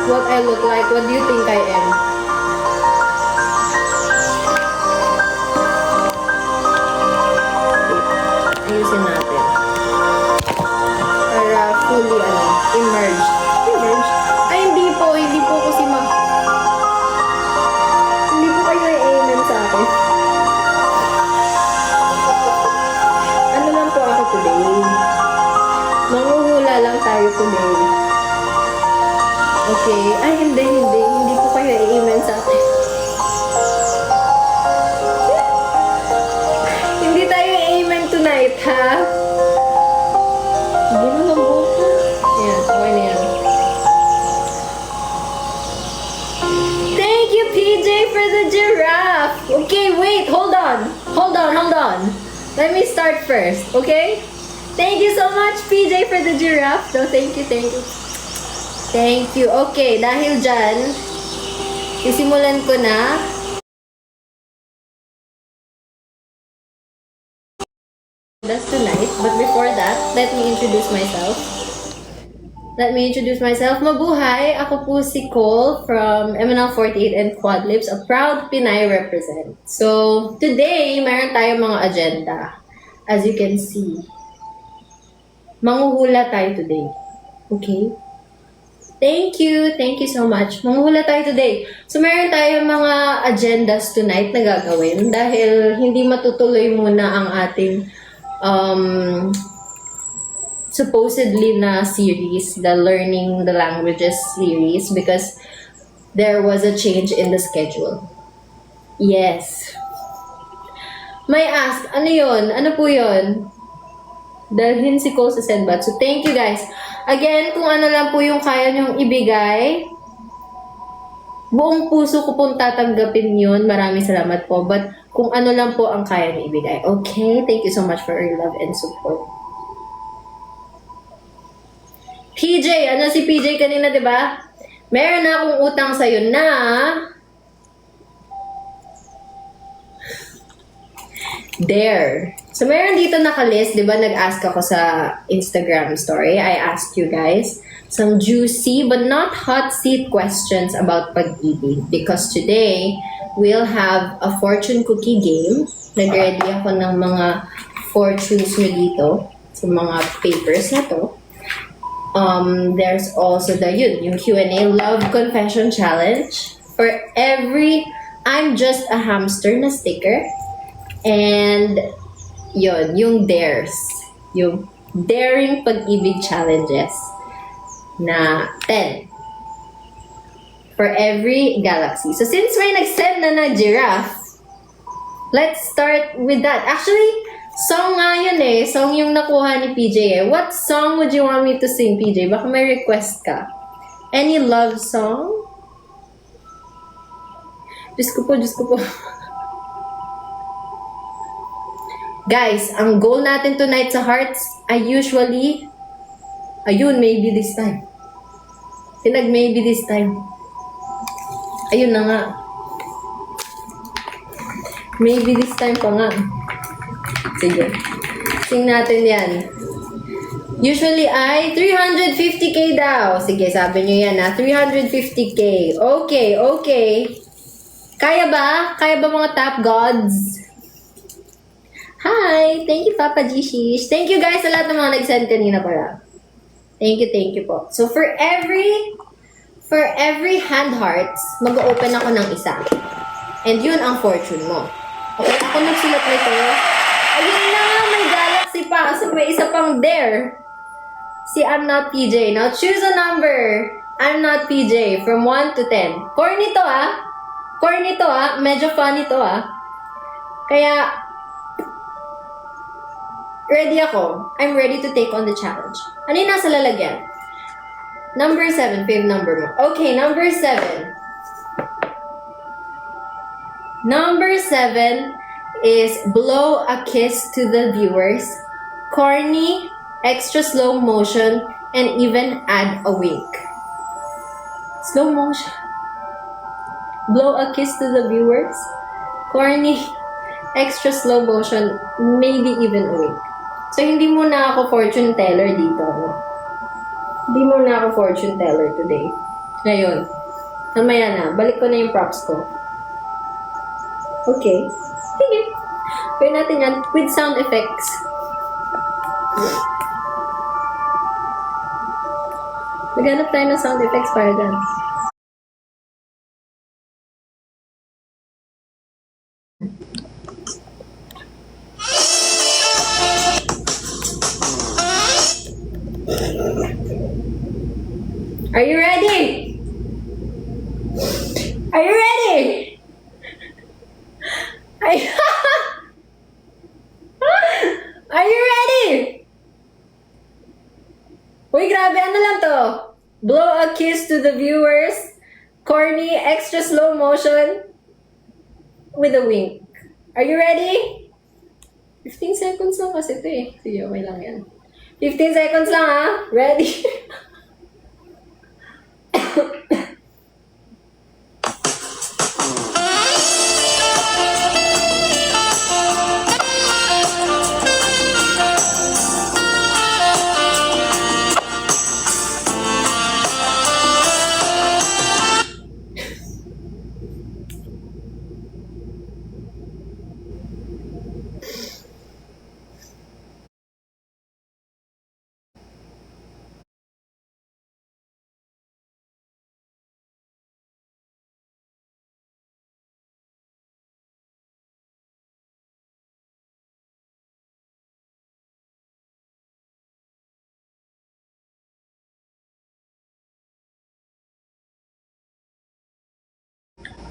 what I look like. What do you think I am? Ayusin natin. Para fully, immersed. Immersed? Ay, hindi po. Hindi po kasi hindi po kayo i-amen sa akin. Ano lang po ako today? Manghuhula lang tayo today. Okay. Ay, hindi. Hindi po kayo i-amen sa akin. Hindi tayo i-amen tonight, ha? Hindi na mabuo ka. Ayan, okay na yan. Thank you, PJ, for the giraffe. Okay, wait. Hold on. Let me start first, okay? Thank you so much, PJ, for the giraffe. So, thank you. Thank you. Okay, dahil dyan, sisimulan ko na. That's tonight. But before that, let me introduce myself. Mabuhay! Ako po si Cole from MNL48 and Quadlips, a proud Pinay represent. So, today, mayroon tayong mga agenda. As you can see. Manghuhula tayo today. Okay? Thank you so much. Manghuhula tayo today. So, mayroon tayong mga agendas tonight na gagawin dahil hindi matutuloy muna ang ating supposedly na series, the Learning the Languages series, because there was a change in the schedule. Yes. May ask, ano yun? Ano po yun? Dalhin si Cole sa Sendbat. So, thank you guys. Again, kung ano lang po yung kaya nyong ibigay, buong puso ko pong tatanggapin yun. Maraming salamat po. But, kung ano lang po ang kaya nyo ibigay. Okay? Thank you so much for your love and support. PJ, ano si PJ kanina, di ba? Meron na akong utang sa'yo na Dare. So, meron dito nakalist, di ba? Nag-ask ako sa Instagram story. I asked you guys some juicy but not hot seat questions about pag-ibig. Because today, we'll have a fortune cookie game. Nag-ready ako ng mga fortunes nyo dito sa mga papers na to. There's also yung Q&A Love Confession Challenge. For every I'm just a hamster na sticker. And yung dares. Yung daring pag-ibig challenges na 10. For every galaxy. So since may nag-send na giraffe, let's start with that. Actually, song nga yun eh. Song yung nakuha ni PJ eh. What song would you want me to sing, PJ? Baka may request ka. Any love song? Diyos ko po. Guys, ang goal natin tonight sa Hearts ay usually, maybe this time. Maybe this time. Ayun na nga. Maybe this time pa nga. Sige. Sing natin yan. Usually ay 350k daw. Sige, sabi nyo yan ha. 350k. Okay. Kaya ba? Kaya ba mga top gods? Hi! Thank you, Papa Gishish. Thank you guys sa lahat ng mga nag-send kanina para. Thank you po. So for every hand hearts, mag-open ako ng isa. And yun ang fortune mo. Okay, ako nagsulat nito. Ayun na, may galaxy pa. So may isa pang dare. Si I'm Not PJ. Now choose a number. I'm Not PJ from 1 to 10. Corny to ah. Medyo funny to ah. Kaya, ready ako. I'm ready to take on the challenge. Ano yung nasa lalagyan? Number 7, fave number mo. Okay, number 7. Number 7 is blow a kiss to the viewers. Corny, extra slow motion, and even add a wink. Slow motion. Blow a kiss to the viewers. Corny, extra slow motion, maybe even a wink. So, hindi muna ako fortune teller dito. No? Hindi muna ako fortune teller today. Ngayon. Mamaya na. Balik ko na yung props ko. Okay. Sige. Gawin natin yan with sound effects. Maghanap tayo ng sound effects para dyan. Are you ready? Are you ready? Are you, Are you ready? Uy, grabe, ano lang to? Blow a kiss to the viewers. Corny, extra slow motion with a wink. Are you ready? 15 seconds lang kasi ito eh. Sige, okay lang yan. 15 seconds lang ha. Ready?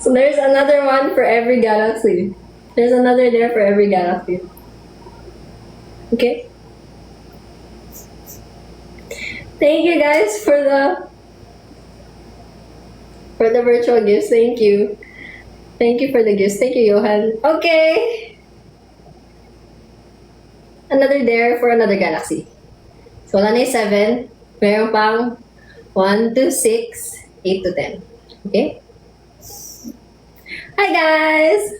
So there's another one for every galaxy. There's another there for every galaxy. Okay? Thank you guys for the virtual gifts. Thank you. Thank you for the gifts. Thank you, Johan. Okay. Another there for another galaxy. So wala na yung 7. Meron pang 1 to 6, 8 to 10. Okay? Hi guys!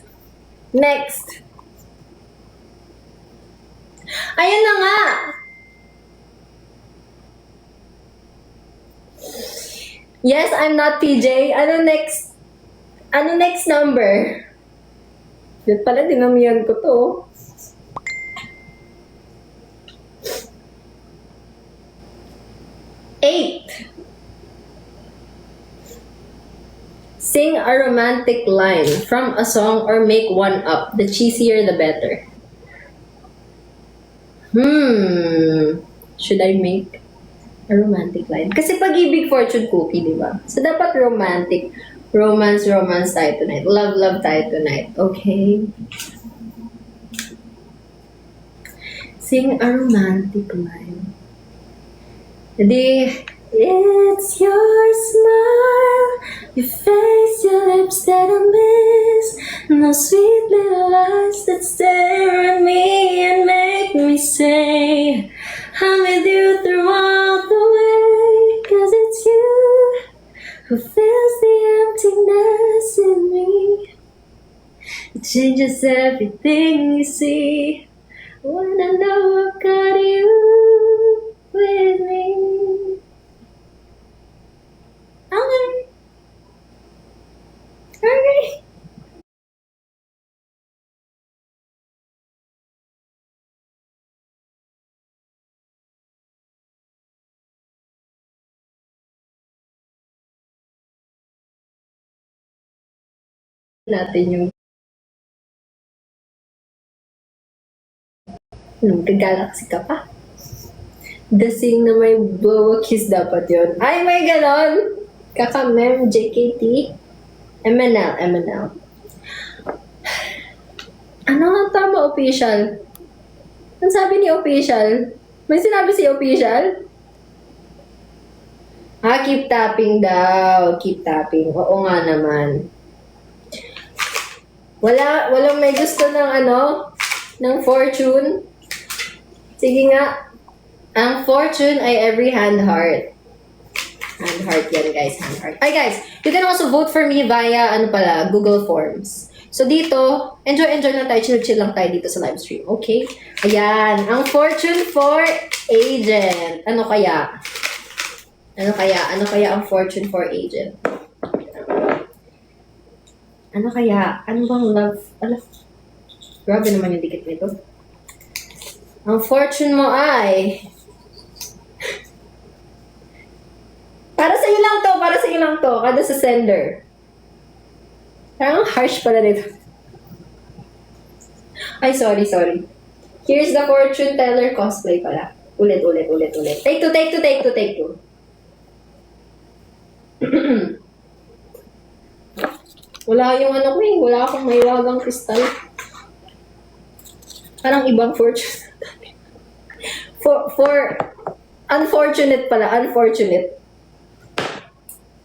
Next. Ayan na nga! Yes, I'm not PJ. Ano next? Ano next number? Yan pala, dinamihan ko to. Eight. Sing a romantic line from a song or make one up. The cheesier, the better. Should I make a romantic line? Kasi pag-ibig fortune cookie, di ba? So, dapat romantic. Romance tayo tonight. Love tayo tonight. Okay? Sing a romantic line. Hindi, it's your smile, your face, your lips that I miss. Those sweet little eyes that stare at me and make me say, I'm with you through all the way. 'Cause it's you who fills the emptiness in me. It changes everything you see. When I know I've got you with me. Okay. Okay. Natin yung galaxy ka pa. Dasing na may blow a kiss dapat yun. Ay, may ganon! Kakamem, JKT, MNL. Ano nga tama, official? Ang sabi ni official? May sinabi si official? Keep tapping daw. Keep tapping. Oo nga naman. Walang may gusto ng ng fortune. Sige nga. Ang fortune ay every hand heart. Hand heart yan, guys. Hand heart. Ay, guys, you can also vote for me via, Google Forms. So, dito, enjoy lang tayo. Chill lang tayo dito sa live stream. Okay? Ayan. Ang fortune for agent. Ano kaya? Ano kaya? Ano kaya ang fortune for agent? Ano kaya? Ano bang love? Ano? Grabe naman yung dikit nito. Ang fortune mo ay... Para sa iyo lang to, para sa iyo lang to. Kada sa sender. Parang harsh pala nito. Ay, sorry. Here's the fortune teller cosplay pala. Ulit. Take two. Wala yung ano ko eh. Wala akong maiwagang kristal. Parang ibang fortune. for unfortunate pala. Unfortunate.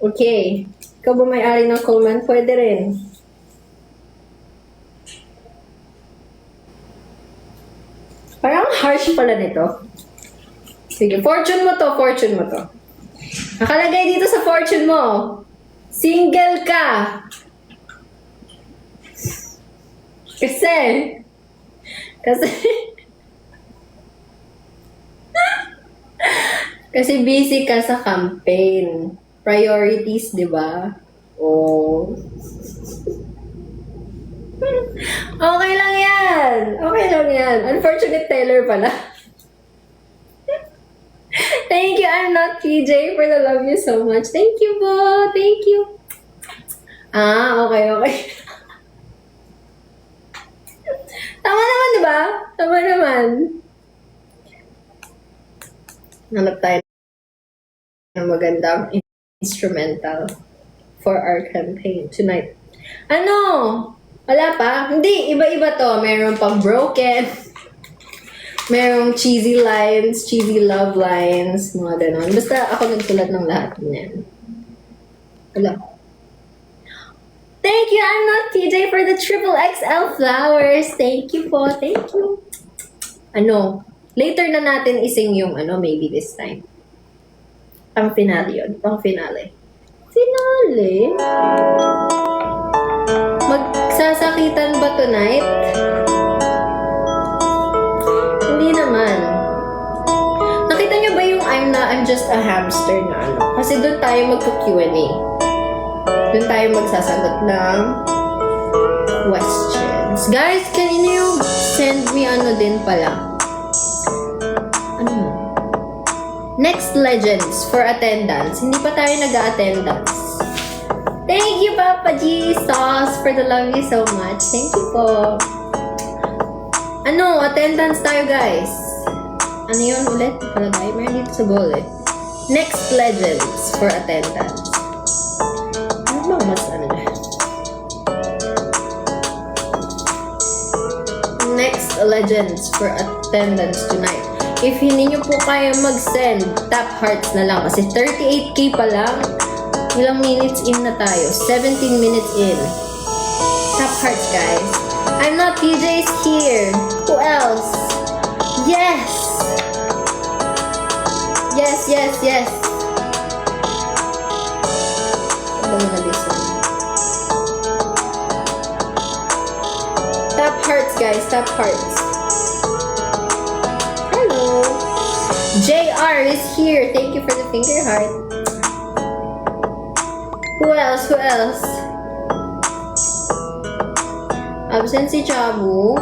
Okay. Ikaw ba may-ari ng Coleman? Pwede rin. Parang harsh pala nito. Sige, fortune mo to. Nakalagay dito sa fortune mo. Single ka. Kasi, kasi busy ka sa campaign. Priorities, di ba? Oh. Okay lang yan. Unfortunate teller pala. Thank you, I'm not PJ, for the love you so much. Thank you po. Thank you. Ah, okay. Tama naman, di ba? Tama naman. Hanap tayo ng magandang instrumental for our campaign tonight. Ano? Wala pa? Hindi, iba-iba to. Meron pang broken. Merong cheesy lines, cheesy love lines, mga ganon. Basta ako nagsulat ng lahat niyan. Wala. Thank you, I'm not TJ, for the triple XL flowers. Thank you po, thank you. Ano, later na natin ising yung maybe this time. Pang finale yun, pang finale. Finale? Magsasakitan ba tonight? Hindi naman. Nakita niyo ba yung I'm just a hamster na ano? Kasi doon tayo magka-Q&A. Doon tayo magsasagot ng questions. Guys, can you send me din pala? Ano? Next Legends for attendance. Hindi pa tayo nag-attendance. Thank you, Papa Jesus, for the love you so much. Thank you po. Attendance tayo, guys. Ano yun ulit? Palagay, meron dito sa goal eh. Next Legends for attendance. Ano bang mas Next Legends for attendance tonight. If hindi nyo po kaya mag-send, tap hearts na lang. Kasi 38k pa lang. Ilang minutes in na tayo? 17 minutes in. Tap hearts, guys. I'm not PJ's here. Who else? Yes! Yes. Ano na this one? Tap hearts, guys. Tap hearts. Hello. JR is here. Thank you for the finger heart. Who else? Absent si Chabu.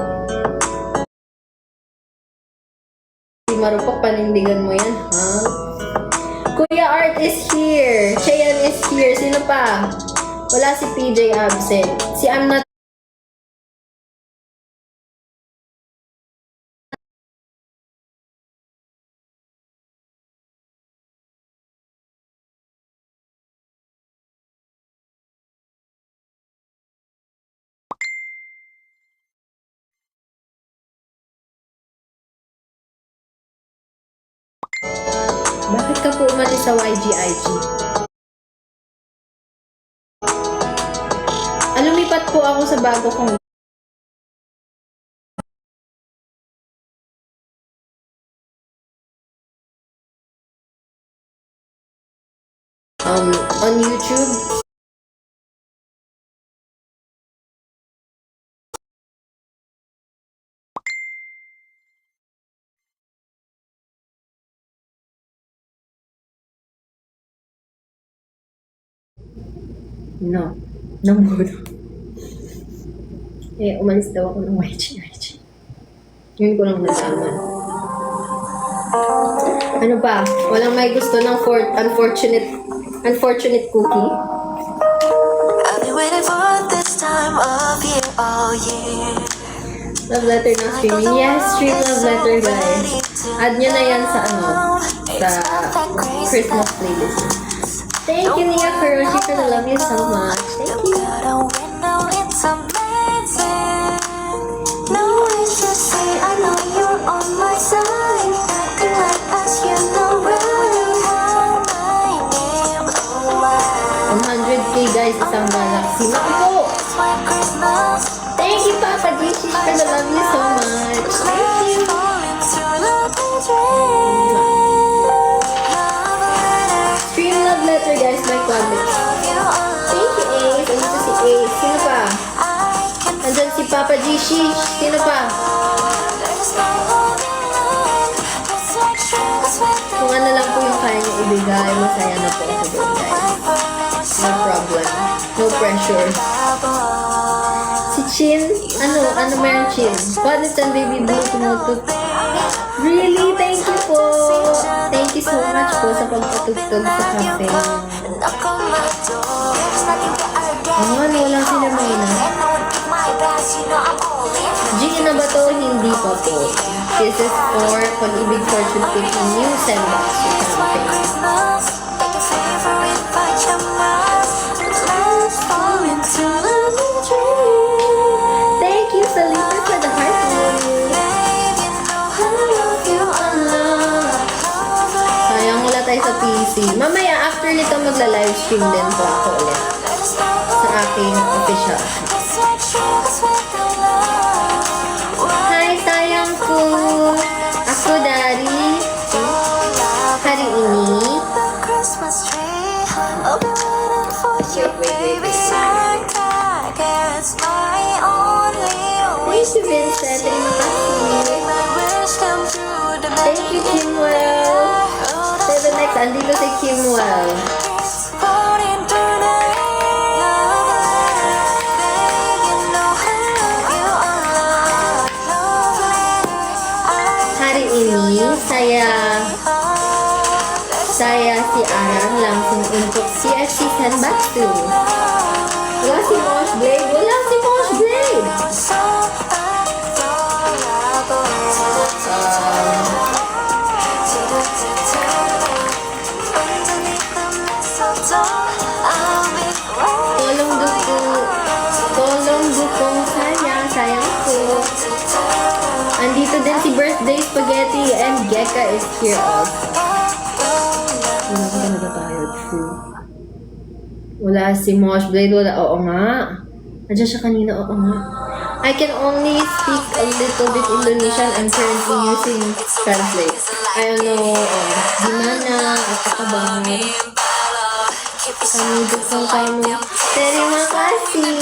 Marupok, panindigan mo yan, ha? Kuya Art is here. Cheyan is here. Sino pa? Wala si PJ absent. Si I'm not Bakit ka po umalis sa YGIG? Lumipat po ako sa bago kong on YouTube. No. Namudo. Umalis daw ako ng YG. Yun ko lang nalaman. Ano pa? Walang may gusto ng unfortunate cookie? I've been waiting for this time of year all year. Love letter na streaming. Yes, stream love letter, guys. Add nyo na yan sa sa Christmas playlist. Thank you, Nia Kuroshi, for the love you so much. Thank you. It's amazing. No, it's just say I know you're on my side. Acting like us, you know where you have my name. Oh, wow. 100k guys, isang galaxy. Naku! It's my Christmas. Thank you, Papa Jishi, for the love you so much. Thank you. Stream love letter, guys, my comments. Thank you, Ace. Andito si Ace. Sino pa? Andyan si Papa Jishi. Sino pa? Kung ano lang po yung kaya niyo ibigay, masaya na po ako doon, guys. No problem. No pressure. Si Chin, ano meron Chin? What is and baby blue tumutut? Really? Thank you po. Thank you so much po sa pagpatugtog sa cafe. Walang sila Mayna. G na ba to? Hindi pa po. This is for Pag-ibig Fortune Cookie New Sandbox cafe. Thank you, Salita, for the heart moon. Sayang wala tayo sa PC. Mamaya, after nito, magla-livestream din po ako ulit sa aking official. Hi, sayang ko. Ako, Dari. Hari ini. Wait. Thank you, Vincent. Thank you, Kimwell. Say the next. Andito si Kimwell. Hari ini, saya si Arang langsung untuk CFC Senbatsu. Wala si Mosh Blade. Wala si Mosh Blade. Tolong dukong sayang ko. Andito din si Birthday Spaghetti and Geka is here also. Wala ka talaga tayo, true. Wala si Mosh Blade, wala. Oo nga. Nandiyan siya kanina, oo nga. I can only speak a little bit Indonesian. I'm currently using Translate. I don't know, gimana, apa kabar? Kami dukung kamu. Terima kasih.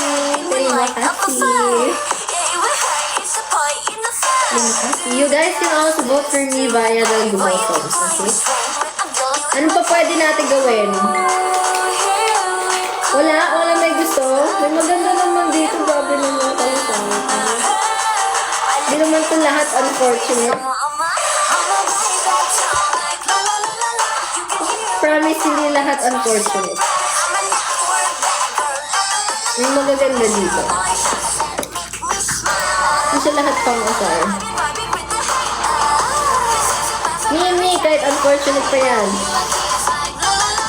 You guys can also vote for me via the Google Forms, okay? Ano pa pwede natin gawin? Wala may gusto. May maganda naman dito, grabe naman kayo sa akin. Hindi naman ito lahat unfortunate. Promise, hindi lahat unfortunate. May magaganda dito. Hindi siya lahat pang-asar. Mimi, kahit unfortunate pa yan.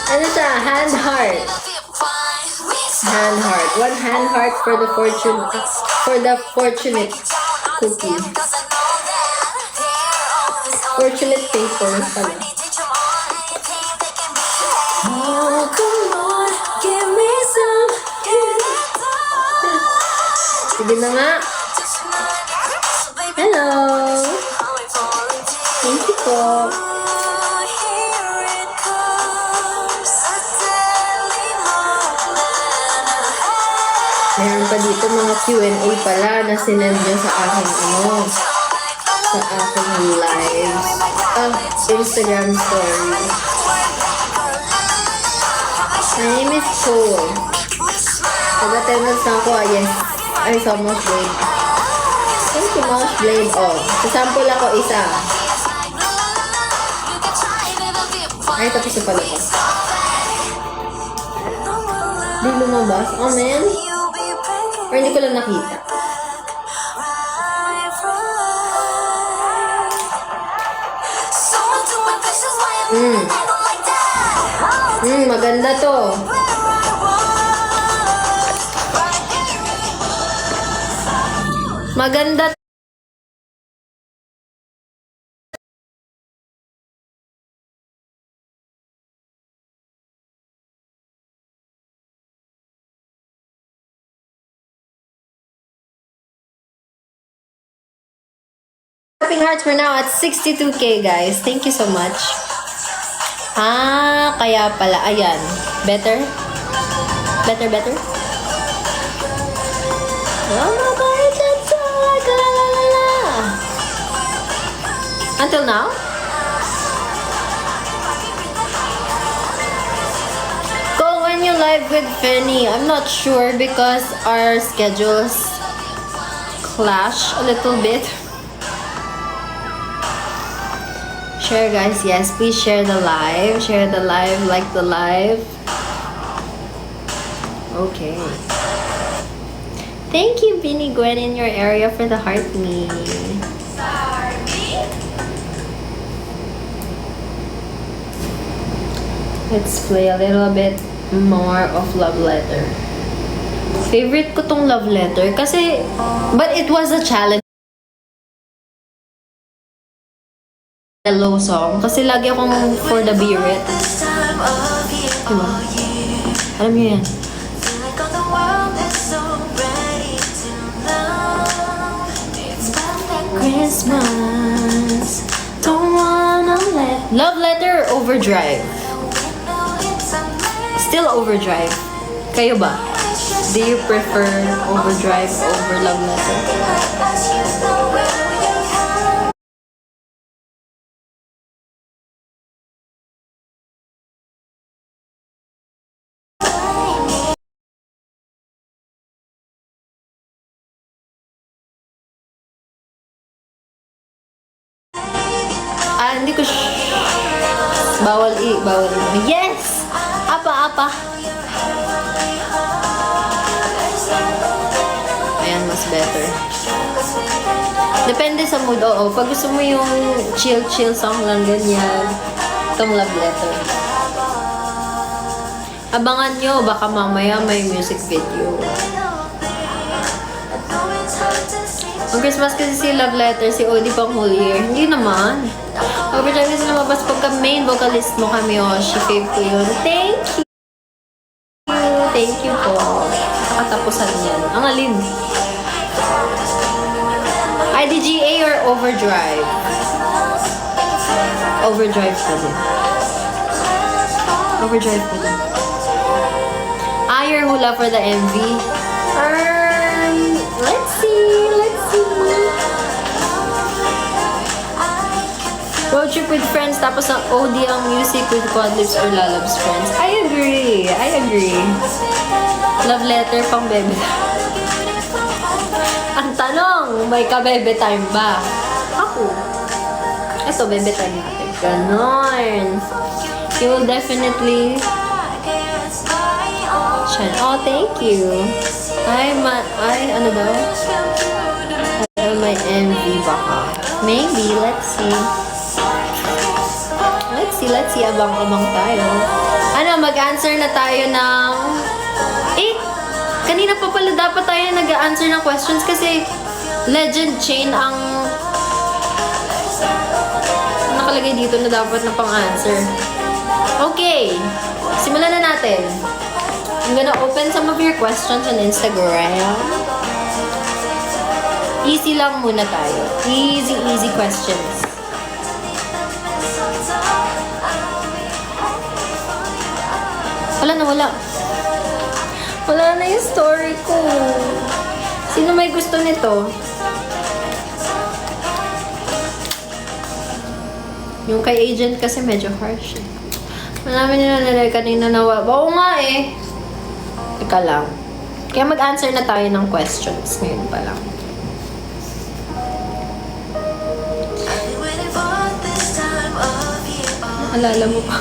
Ano siya? Hand heart. Hand heart. One hand heart for the fortunate cookie. Fortunate paper pala. Oh, come on, give me some. Sige na nga. Hello. Thank you po. Meron pa dito mga Q&A pala na sinend nyo sa aking sa aking lives. Instagram story. My name is Cole. Nag-attendance na ako, yes. Ay, sa Mosh Blade. Thank you, Mosh Blade. Oh, sasample ako isa. Ay, tapos na pala ko. Di lumabas? Oh, man. Or hindi ko lang nakita. Maganda to. Maganda. Clapping hearts for now at 62k, guys. Thank you so much. Ah, kaya pala. Ayan. Better? Better, better? Until now? Go when you live with Fanny. I'm not sure because our schedules clash a little bit. Share, guys. Yes, please share the live. Share the live, like the live. Okay. Thank you, Vinny Gwen, in your area for the heart me. Let's play a little bit more of Love Letter. Favorite ko tong Love Letter kasi, but it was a challenge. Hello song. Kasi lagi akong for the Birit. Diba? Alam niyo yan. Christmas, don't wanna let... Love Letter, Overdrive. Still Overdrive. Kayo ba? Do you prefer Overdrive over Love Letter? Hindi ko bawal bawal. Yes! Apa. Ayan, mas better. Depende sa mood. Oo, pag gusto mo yung chill song lang ganyan, itong Love Letter. Abangan nyo, baka mamaya may music video. Ang Christmas kasi si Love Letter, si Odie pang whole year. Hindi naman. Overdrive kasi lumabas pagka main vocalist mo kami, Oshi. Fave ko yun. Thank you! Thank you po. Nakatapusan yan. Ang alin. IDGA or Overdrive? Overdrive pa din. Overdrive pa din. Your hula for the MV? Let's see. Road trip with friends, tapos ang OD ang music with Quadlips or Lalabs friends. I agree. Love Letter pang bebe. Ang tanong, may ka-bebe time ba? Ako. Ito, bebe time natin. Ganon. You will definitely... Oh, thank you. Ano daw? May MV baka. Maybe, let's see. Let's see. Abang-abang tayo. Mag-answer na tayo ng... Kanina pa pala dapat tayo nag-answer ng questions kasi Legend Chain ang nakalagay dito na dapat na pang-answer. Okay. Simulan na natin. I'm gonna open some of your questions on Instagram. Easy lang muna tayo. Easy questions. Wala. Wala na yung story ko. Sino may gusto nito? Yung kay agent kasi medyo harsh. Marami nila kanina nawa. Oo nga eh. Teka lang. Kaya mag-answer na tayo ng questions ngayon pa lang. Alala mo pa.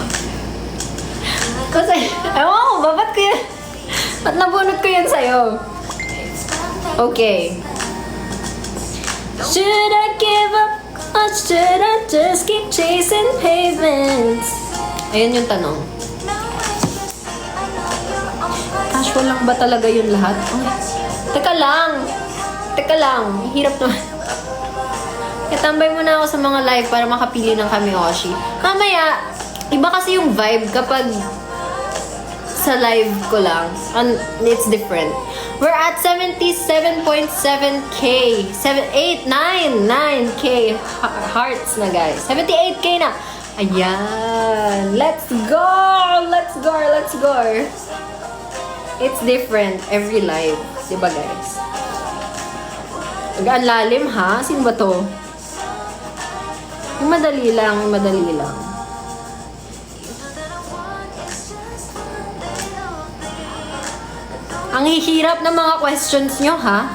Kasi, ewan ko, ba't ko yun? Ba't nabunot ko yun sa'yo? Okay. Should I give up? Or should I just keep chasing pavements? Ayun yung tanong. Casual lang ba talaga yun lahat? Oh. Teka lang. Hirap naman. Katambay muna ako sa mga live para makapili ng Kamioshi. Mamaya, iba kasi yung vibe kapag sa live ko lang. And it's different. We're at 77.7k. 9k hearts na, guys. 78k na. Ayan. Let's go! It's different every live. Diba, guys? Ang lalim, ha? Sino ba to? Yung madali lang. Ang hihirap ng mga questions nyo, ha?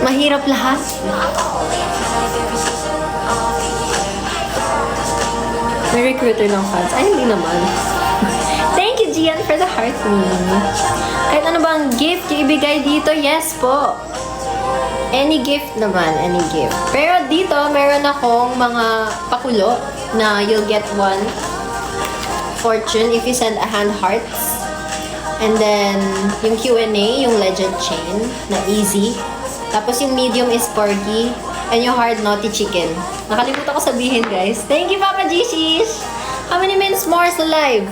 Mahirap lahat. May recruiter ng fans. Ay, hindi naman. Thank you, Gian, for the heart me. Kahit ano bang gift yung ibigay dito, yes po. Any gift naman, any gift. Pero dito, meron akong mga pakulo na you'll get one fortune if you send a hand hearts. And then, yung Q&A, yung legend chain na easy. Tapos yung medium is porky. And yung hard naughty chicken. Nakalimutan ko sabihin, guys. Thank you, Papa Gishish! How many minutes more sa live?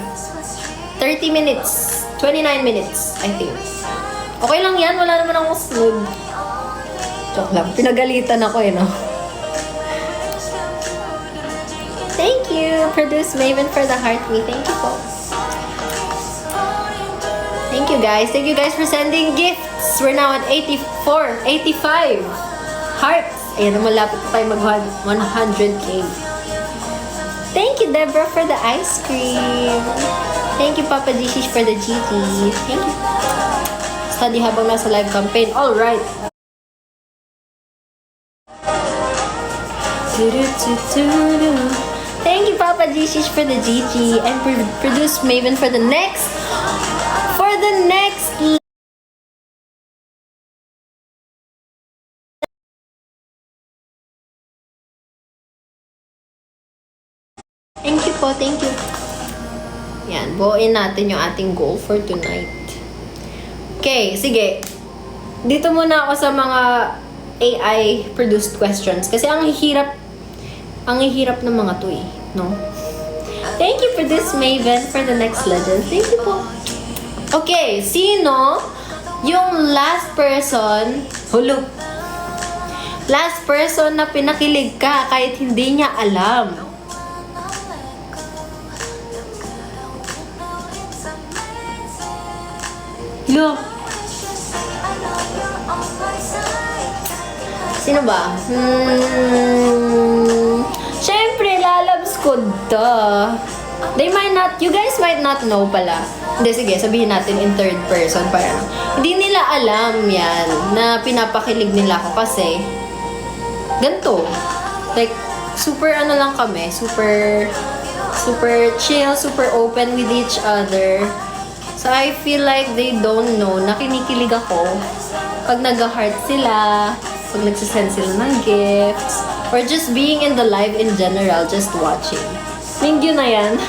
30 minutes. 29 minutes, I think. Okay lang yan. Wala naman akong slug. Joke lang. Pinagalitan ako no? Thank you, Produce Maven, for the heart me. Thank you po. Thank you, guys. Thank you, guys, for sending gifts. We're now at 85 hearts. Ayan, malapit pa tayo mag 100k. Thank you, Deborah, for the ice cream. Thank you, Papa Gishish, for the GG. Thank you. Study habang nasa live campaign. Alright. Thank you, Papa Gishish, for the GG. And Produce Maven for the next Thank you po, thank you. Yan, buuin natin yung ating goal for tonight. Okay, sige. Dito muna ako sa mga AI-produced questions. Kasi ang hihirap ng mga to eh, no? Thank you for this, Maven, for the next legend. Thank you po. Okay, sino yung last person, last person na pinakilig ka kahit hindi niya alam? Look. Sino ba? Siyempre, lalabs ko to. You guys might not know pala. Hindi, sige, sabihin natin in third person para. Hindi nila alam yan na pinapakilig nila ako kasi ganito. Like, super ano lang kami. Super chill, super open with each other. So, I feel like they don't know na kinikilig ako pag nag-heart sila, pag nagsisend sila ng gifts, or just being in the live in general, just watching. Mingyu na yan.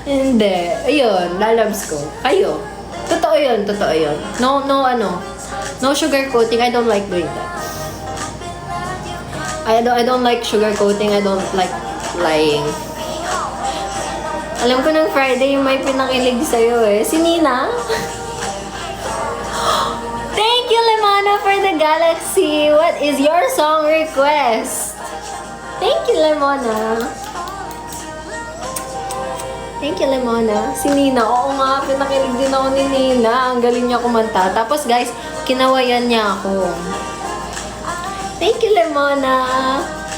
Hindi. Ayun, lalabs ko. Kayo. Totoo yun. No sugarcoating. I don't like doing that. I don't like sugarcoating. I don't like lying. Alam ko ng Friday yung may pinakilig sa'yo eh. Si Nina. Thank you, Lemona, for the galaxy. What is your song request? Thank you, Lemona. Thank you, Lemona. Si Nina. Oo nga, pinakilig din ako ni Nina. Ang galing niya kumanta. Tapos guys, kinawayan niya ako. Thank you, Lemona.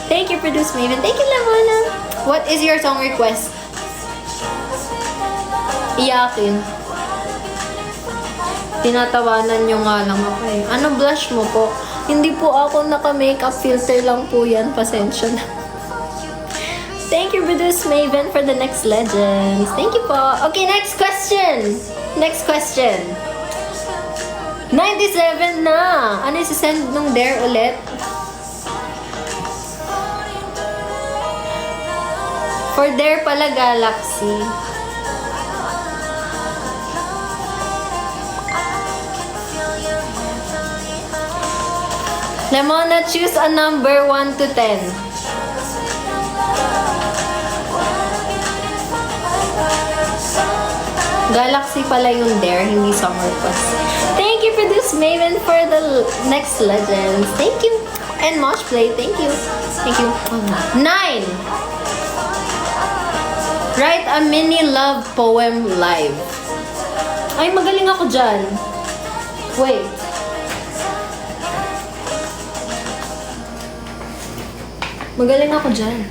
Thank you, Produce Maven. Thank you, Lamona. What is your song request? Iyakin. Tinatawanan nyo nga lang ako eh. Ano blush mo po? Hindi po ako naka-makeup filter lang po yan. Pasensya na. Thank you, Produce Maven, for the next legends. Thank you po. Okay, next question. Next question. 97 na. Ano yung send nung Dare ulit? For Dare pala, Galaxy. Lemona, choose a number 1 to 10. Galaxy pala yung Dare, hindi song request. Thank you, Produce Maven, for the next legends. Thank you. And Mosh Play, thank you. Thank you. 9. Write a mini love poem live. Ay, magaling ako dyan. Wait. Magaling ako dyan.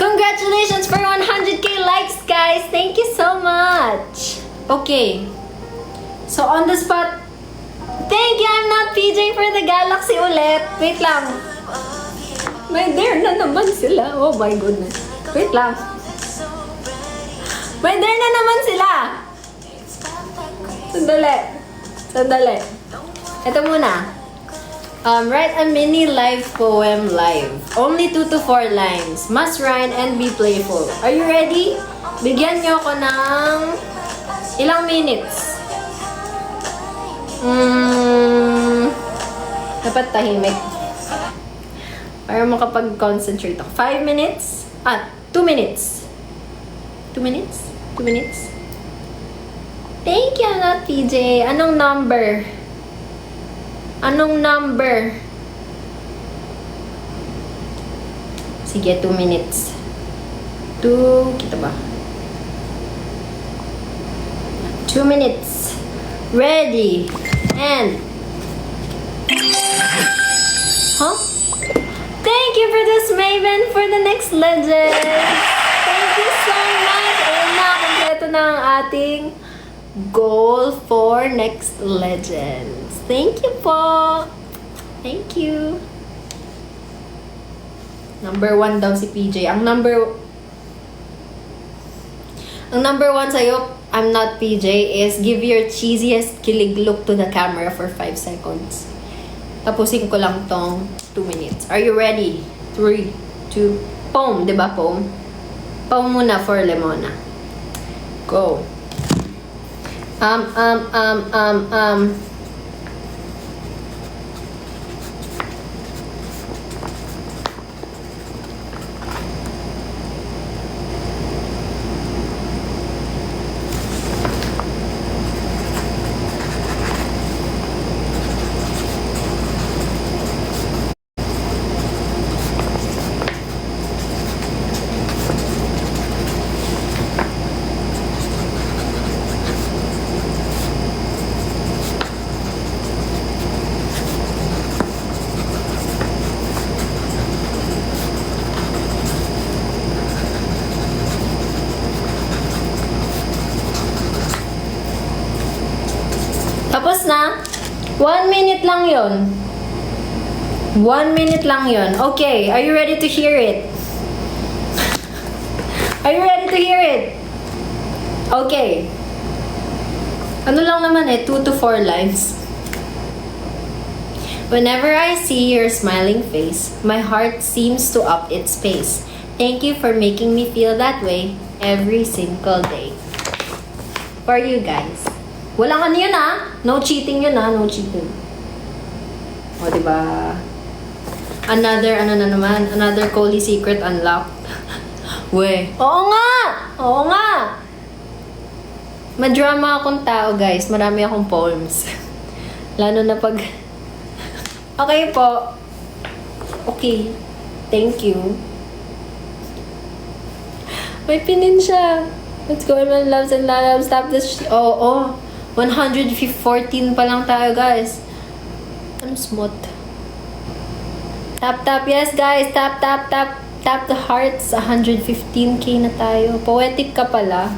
Congratulations for 100k likes, guys! Thank you so much! Okay. So, on the spot, thank you! I'm not PJ for the Galaxy ulit. Wait lang. May Dare na naman sila. Oh my goodness. Wait lang. May Dare na naman sila. Sandali. Sandali. Ito muna. Write a mini live poem live. Only 2 to 4 lines. Must rhyme and be playful. Are you ready? Bigyan nyo ako ng ilang minutes. Dapat tahimik. Para makapag-concentrate ako. 5 minutes? 2 minutes. 2 minutes? 2 minutes? Thank you, not PJ. Anong number? Anong number? Sige, 2 minutes. 2, kita ba? 2 minutes. Ready. And. Huh? Thank you for this, Maven, for the next legend. Thank you so much. Ayun na, kompleto na ang ating goal for next legends. Thank you po. Thank you. Number 1 daw si PJ. Ang number 1 sa'yo, I'm not PJ, is give your cheesiest kilig look to the camera for 5 seconds. Tapusin ko lang tong 2 minutes. Are you ready? 3, 2, poem. Diba poem? Poem muna for Lemona. Go. Tapos na? 1 minute lang yon. 1 minute lang yon. Okay, are you ready to hear it? Are you ready to hear it? Okay. Ano lang naman 2 to 4 lines. Whenever I see your smiling face, my heart seems to up its pace. Thank you for making me feel that way every single day. For you guys. Walang ano yun no cheating yun no cheating. O diba? Another, another Coley secret unlocked. We. Oo nga! Oo nga! Madrama akong tao, guys. Marami akong poems. Lalo na pag... Okay po. Okay. Thank you. May pinin siya. Let's go, my loves and loves. Stop this. Oh. 114 pa lang tayo, guys. I'm smooth. Tap, tap. Yes, guys. Tap, tap, tap. Tap the hearts. 115k na tayo. Poetic ka pala.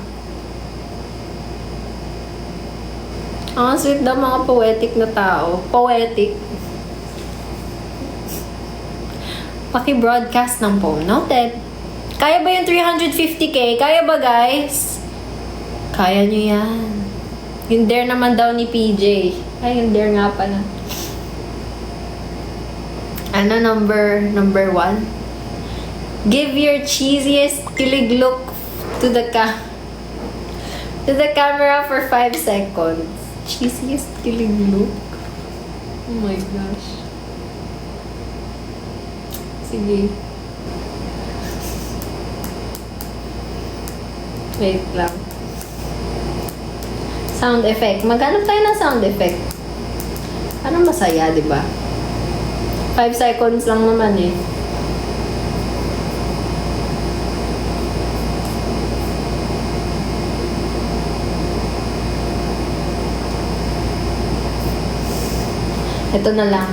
Ang sweet daw mga poetic na tao. Poetic. Paki-broadcast ng poem. Noted. Kaya ba yung 350k? Kaya ba, guys? Kaya nyo yan. Yung dare naman daw ni PJ. Ay, yung dare nga pala. Ano, number 1? Give your cheesiest kilig look to the camera for 5 seconds. Cheesiest kilig look? Oh my gosh. Sige. Wait lang. Sound effect. Maghanap tayo ng sound effect. Parang masaya, di ba? 5 seconds lang naman eh. Ito na lang.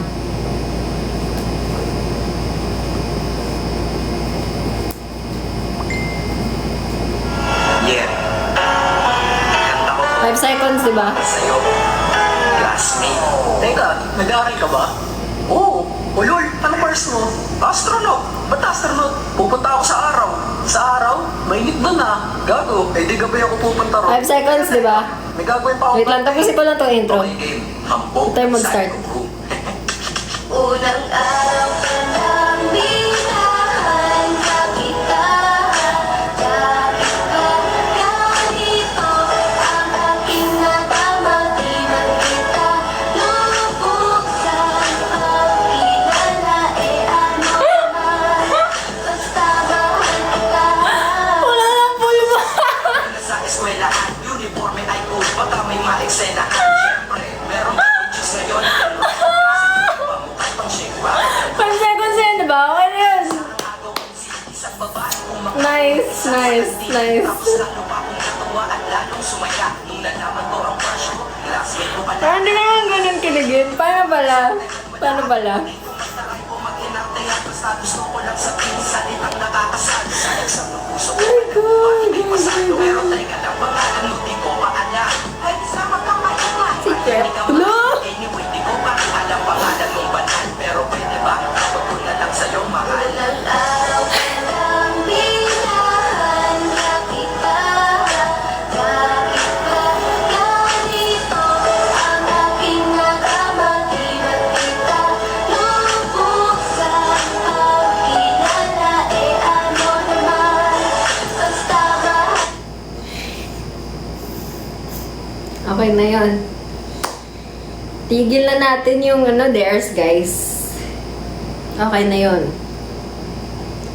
Yeah. Kanta ko 5 seconds, di ba? sa'yo, classmate. Teka, nag-aaral ka ba? Oo. Oh, lol, ano course mo? Astronaut. Ba't astronaut? Pupunta ako sa araw. Sa araw? Mainit doon ah. Gago, eh di gabi ako pupunta ron. 5 seconds, di ba? May gagawin pa ako. Wait lang, tapusin ko lang itong intro. Okay, game. Hambog. Tayo mag-start. Psycho Crew. Unang araw pa lang binahan ka kita. Dahil ba ganito ang aking natamang di man kita lubog sa pagkilala eh ano naman basta mahal kita. Wala lang pulma. Sa eskwelahan, uniforme ay cool. Baka may maeksenahan. Siyempre, meron akong Diyos ngayon. Pamukhay pang shake ba? 5 seconds yan, di ba? Okay na yun. Isang babae kung Nice, nice, nice. Tapos lalo pa akong natuwa at lalong sumaya. Nung nalaman ko ang crush ko, classmate ko pala. Parang hindi naman ganun kiligin. Paano pala? Paano pala? Kumantaray ko mag-inarte at basta gusto ko lang sabihin salitang nakakasal. Sa eksam ng puso ko. Oh my God, Hindi oh my pasado, God. pero teka lang pangalan mo, di ko maalam. Ay, sama kang maingat. Secret. Hindi ka Hello? Anyway, di ko pa rin alam pangalan mong banal. Pero pwede ba? Kapag ko na lang sa'yo mahal. Unang araw pa lang binahan ka kita. Dahil ba ganito ang aking natamang di man kita lubog sa pagkilala eh ano naman basta mahal. Okay na yun. Tigil na natin yung dares, guys. Okay na yun.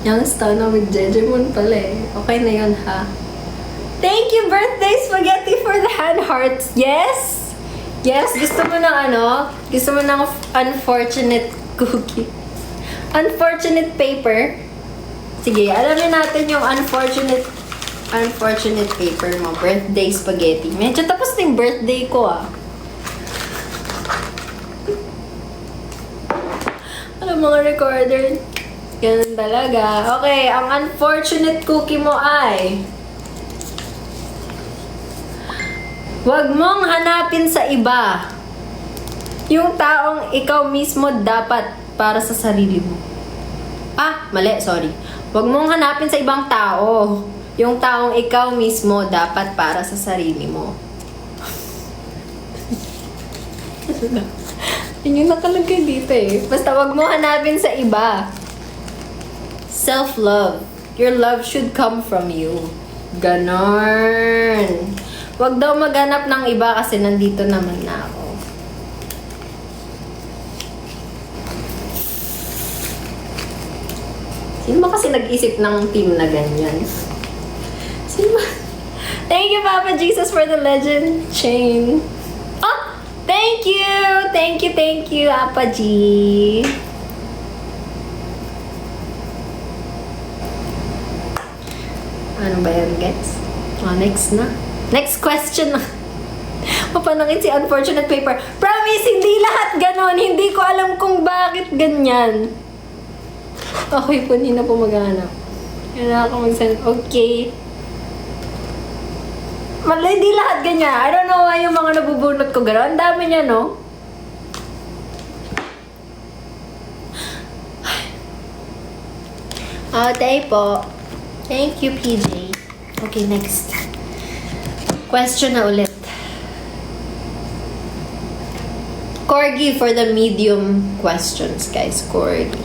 Yung Stana with Jejemon pala eh. Okay na yun, ha? Thank you, Birthday Spaghetti, for the hand hearts. Yes! Yes, gusto mo ng Gusto mo ng unfortunate cookie? Unfortunate paper? Sige, alamin natin yung unfortunate paper mo. Birthday Spaghetti. Medyo tapos na yung birthday ko, ah. Ano mga recorder? Ganun talaga. Okay, ang unfortunate cookie mo ay huwag mong hanapin sa iba yung taong ikaw mismo dapat para sa sarili mo. Ah, mali, sorry. Huwag mong hanapin sa ibang tao yung taong ikaw mismo dapat para sa sarili mo. Yun yung nakalagay dito eh. Basta wag mo hanapin sa iba. Self-love. Your love should come from you. Ganon. Wag daw maghanap ng iba kasi nandito naman na ako. Sino ba kasi nag-isip ng team na ganyan? Sino ba? Thank you, Papa Jesus, for the legend chain. Oh! Thank you! Thank you, Papa G. Ano ba yan, guys? Next na. Next question na. Mapanangit si unfortunate paper. Promise, hindi lahat ganon. Hindi ko alam kung bakit ganyan. Okay po, hindi na po maghanap. Kailangan ko mag-send. Okay. Hindi lahat ganyan. I don't know why yung mga nabubunot ko gano'n. Ang dami niya, no? Tayo po. Thank you, PJ. Okay, next. Question na ulit. Corgi for the medium questions, guys. Corgi.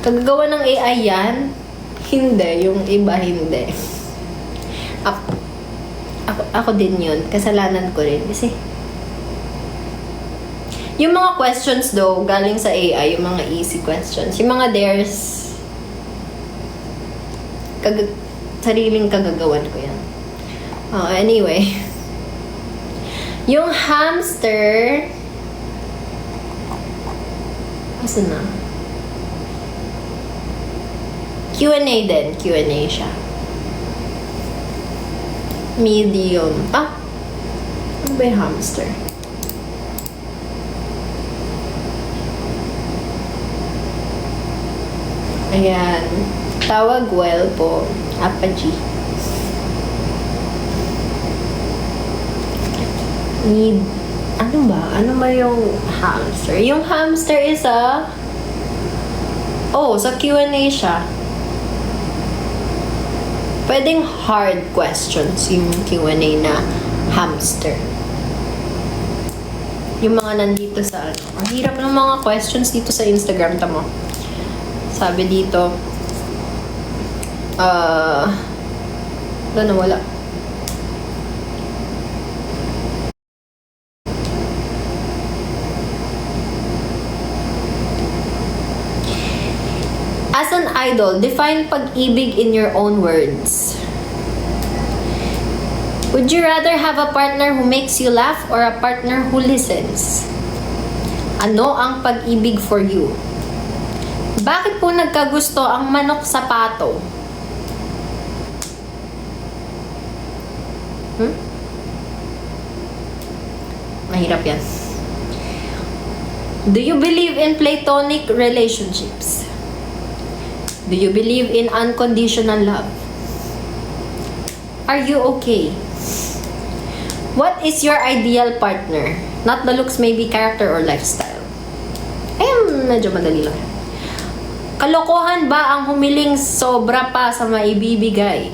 Kagagawa ng AI yan? Hindi. Yung iba, hindi. Ako din yun. Kasalanan ko rin. Kasi, yung mga questions though, galing sa AI, yung mga easy questions. Yung mga dares, sariling kagagawan ko yan. Anyway. Yung hamster, asan na? Q&A din. Q&A siya. Medium. Ano ba yung hamster? Ayan. Tawag well po. Apaji. Ano ba? Ano ba yung hamster? Yung hamster is sa Q&A siya. Pwedeng hard questions yung Q&A na hamster. Yung mga nandito sa Ang hirap ng mga questions dito sa Instagram. Tamo. Sabi dito, nawala. As an idol, define pag-ibig in your own words. Would you rather have a partner who makes you laugh or a partner who listens? Ano ang pag-ibig for you? Bakit po nagkagusto ang manok sa pato? Mahirap yan. Do you believe in platonic relationships? Do you believe in unconditional love? Are you okay? What is your ideal partner? Not the looks, maybe character or lifestyle. Medyo madali lang. Kalokohan ba ang humiling sobra pa sa maibibigay?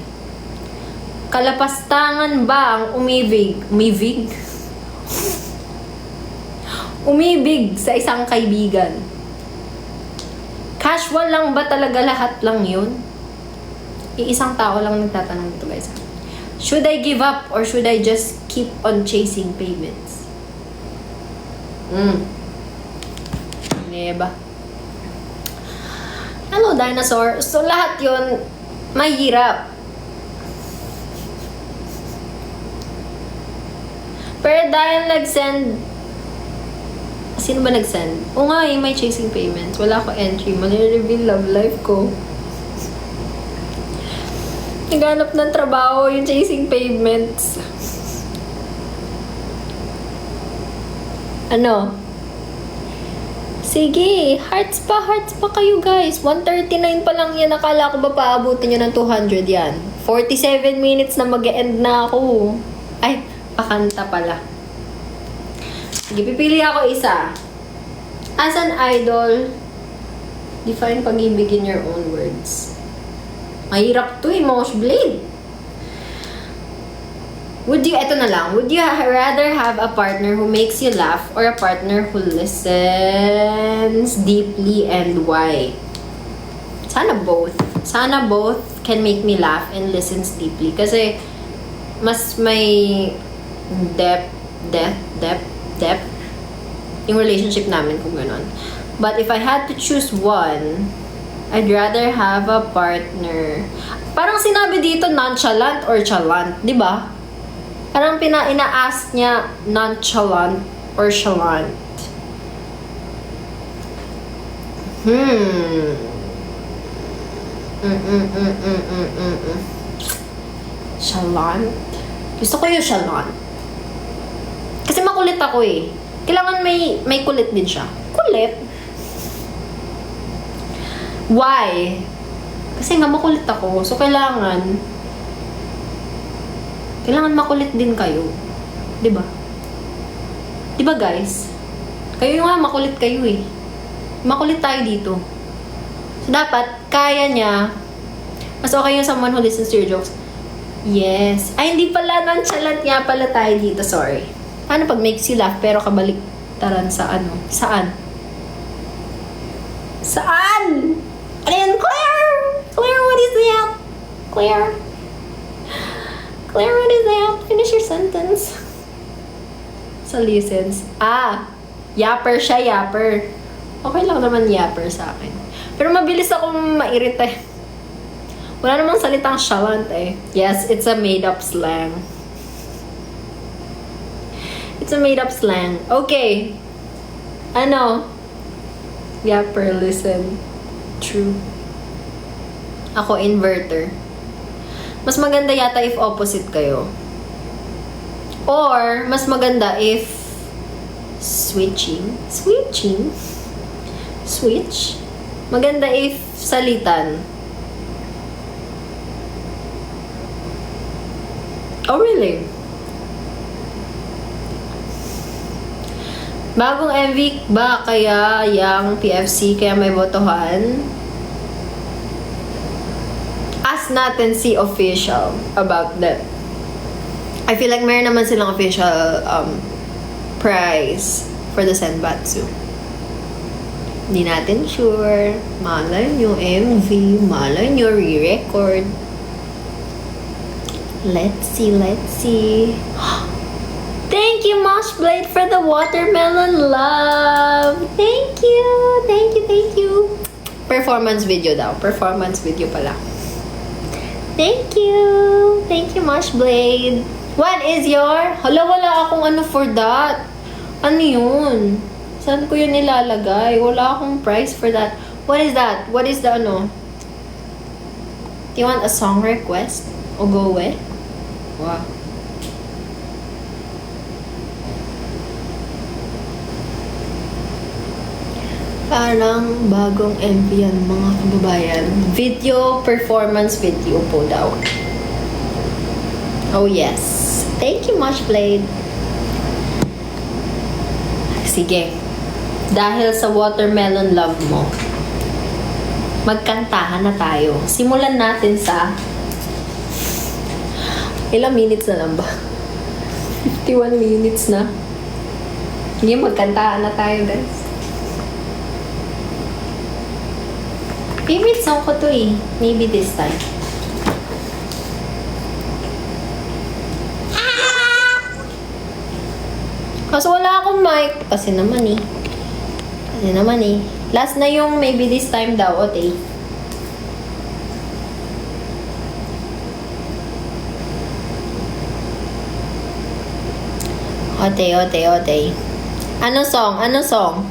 Kalapastangan ba ang umibig sa isang kaibigan? Casual lang ba talaga lahat lang yun? Iisang tao lang nagtatanong dito, guys. Should I give up or should I just keep on chasing payments? Diba? Hello, dinosaur. So, lahat yun, mahirap. Pero dahil nag-send, sino ba nag-send? O nga, may chasing payments. Wala ko entry. Mali-reveal love life ko. Naghanap ng trabaho yung chasing payments. Ano? Sige, hearts pa kayo guys. 139 pa lang yan. Nakala ko ba paabutin nyo ng 200 yan? 47 minutes na mag-e-end na ako. Ay, pakanta pala. Sige, pipili ako isa. As an idol, define pag-ibig in your own words. Mahirap to eh, Mosh Blade. Would you rather have a partner who makes you laugh or a partner who listens deeply, and why? Sana both. Sana both can make me laugh and listens deeply. Kasi mas may depth yung relationship namin kung ganon. But if I had to choose one, I'd rather have a partner. Parang sinabi dito nonchalant or chalant, di ba? Parang ina-ask niya nonchalant or chalant. Chalant? Gusto ko yung chalant. Kasi makulit ako eh. Kailangan may kulit din siya. Kulit? Why? Kasi nga makulit ako. So, kailangan makulit din kayo. Diba? Diba, guys? Kayo nga, makulit kayo eh. Makulit tayo dito. So, dapat, kaya niya. Mas okay yung someone who listens to your jokes. Yes. Ay, hindi pala. Nonchalant nga pala tayo dito. Sorry. Paano pag makes you laugh pero kabaliktaran sa ano? Saan? Saan? Ano yan? Claire! Claire, what is that? Claire? Claire, what is that? Finish your sentence. Sa listens. Yapper siya, yapper. Okay lang naman yapper sa akin. Pero mabilis akong mairita. Wala namang salitang chalant eh. Yes, it's a made-up slang. It's a made-up slang. Okay. Ano? Yapper, listen. True. Ako, inverter. Mas maganda yata if opposite kayo. Or, mas maganda if switching. Switch. Maganda if salitan. Oh, really? Bagong MV ba kaya yung PFC kaya may botohan? Ask natin si official about that. I feel like meron naman silang official prize for the Senbatsu. Hindi natin sure. Malay nyo MV, malay nyo re-record. Let's see. Thank you, Moshblade, for the watermelon love. Thank you. Performance video daw. Performance video pala. Thank you, Moshblade. What is your... Wala akong ano for that. Ano yun? Saan ko yun nilalagay? Wala akong price for that. What is that? What is the ano? Do you want a song request? O go away? Wow. Parang bagong MV yan, mga kababayan. Performance video po daw. Oh yes. Thank you, Moshblade. Sige. Dahil sa watermelon love mo, magkantahan na tayo. Simulan natin sa... Ilang minutes na lang ba? 51 minutes na. Sige, magkantahan na tayo, guys. Favorite song ko to eh. Maybe this time. Kaso wala akong mic. Kasi naman eh. Last na yung maybe this time daw, ote. Ote. Ano song?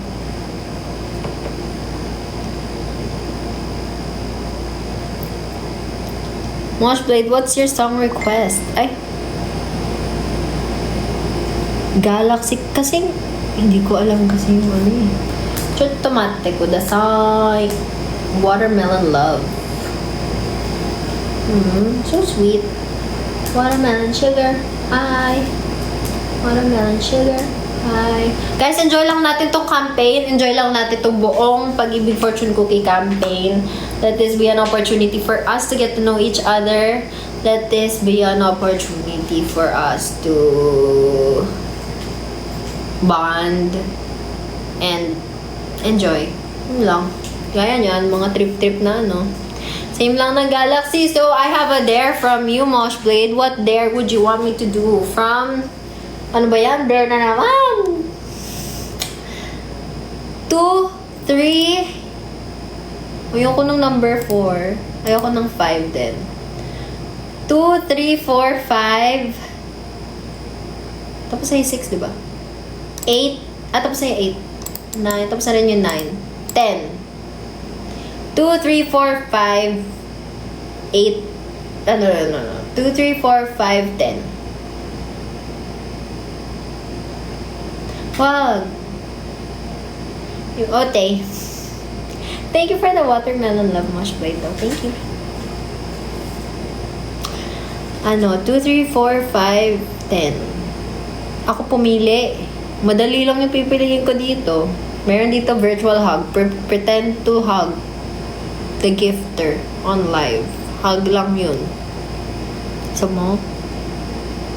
Moshblade, what's your song request? Ay. Galaxy. Kasi, hindi ko alam kasi yung ano eh. Chutomate ko. Dasay. Watermelon love. So sweet. Watermelon sugar. Hi. Watermelon sugar. Hi. Guys, enjoy lang natin tong campaign. Enjoy lang natin tong buong Pag-ibig Fortune Cookie campaign. Let this be an opportunity for us to get to know each other. Let this be an opportunity for us to bond and enjoy. Yun lang. Gaya nyan, mga trip-trip na ano. Same lang ng Galaxy. So, I have a dare from you, Moshblade. What dare would you want me to do? From... Ano ba yan? Dare na naman! 2, 3... Ayoko ng number 4. Ayoko ng 5 din. 2, 3, 4, 5... Tapos ay 6, diba? 8. Tapos ay 8. 9. Tapos na rin yung 9. 10. 2, 3, 4, 5... 8... No. 2, 3, 4, 5, 10. Wag. Yung ote. Thank you for the watermelon love much play though. Thank you. Ano, 2, 3, 4, 5, 10. Ako pumili. Madali lang yung pipiliin ko dito. Meron dito virtual hug. Pretend to hug the gifter on live. Hug lang yun. So mo?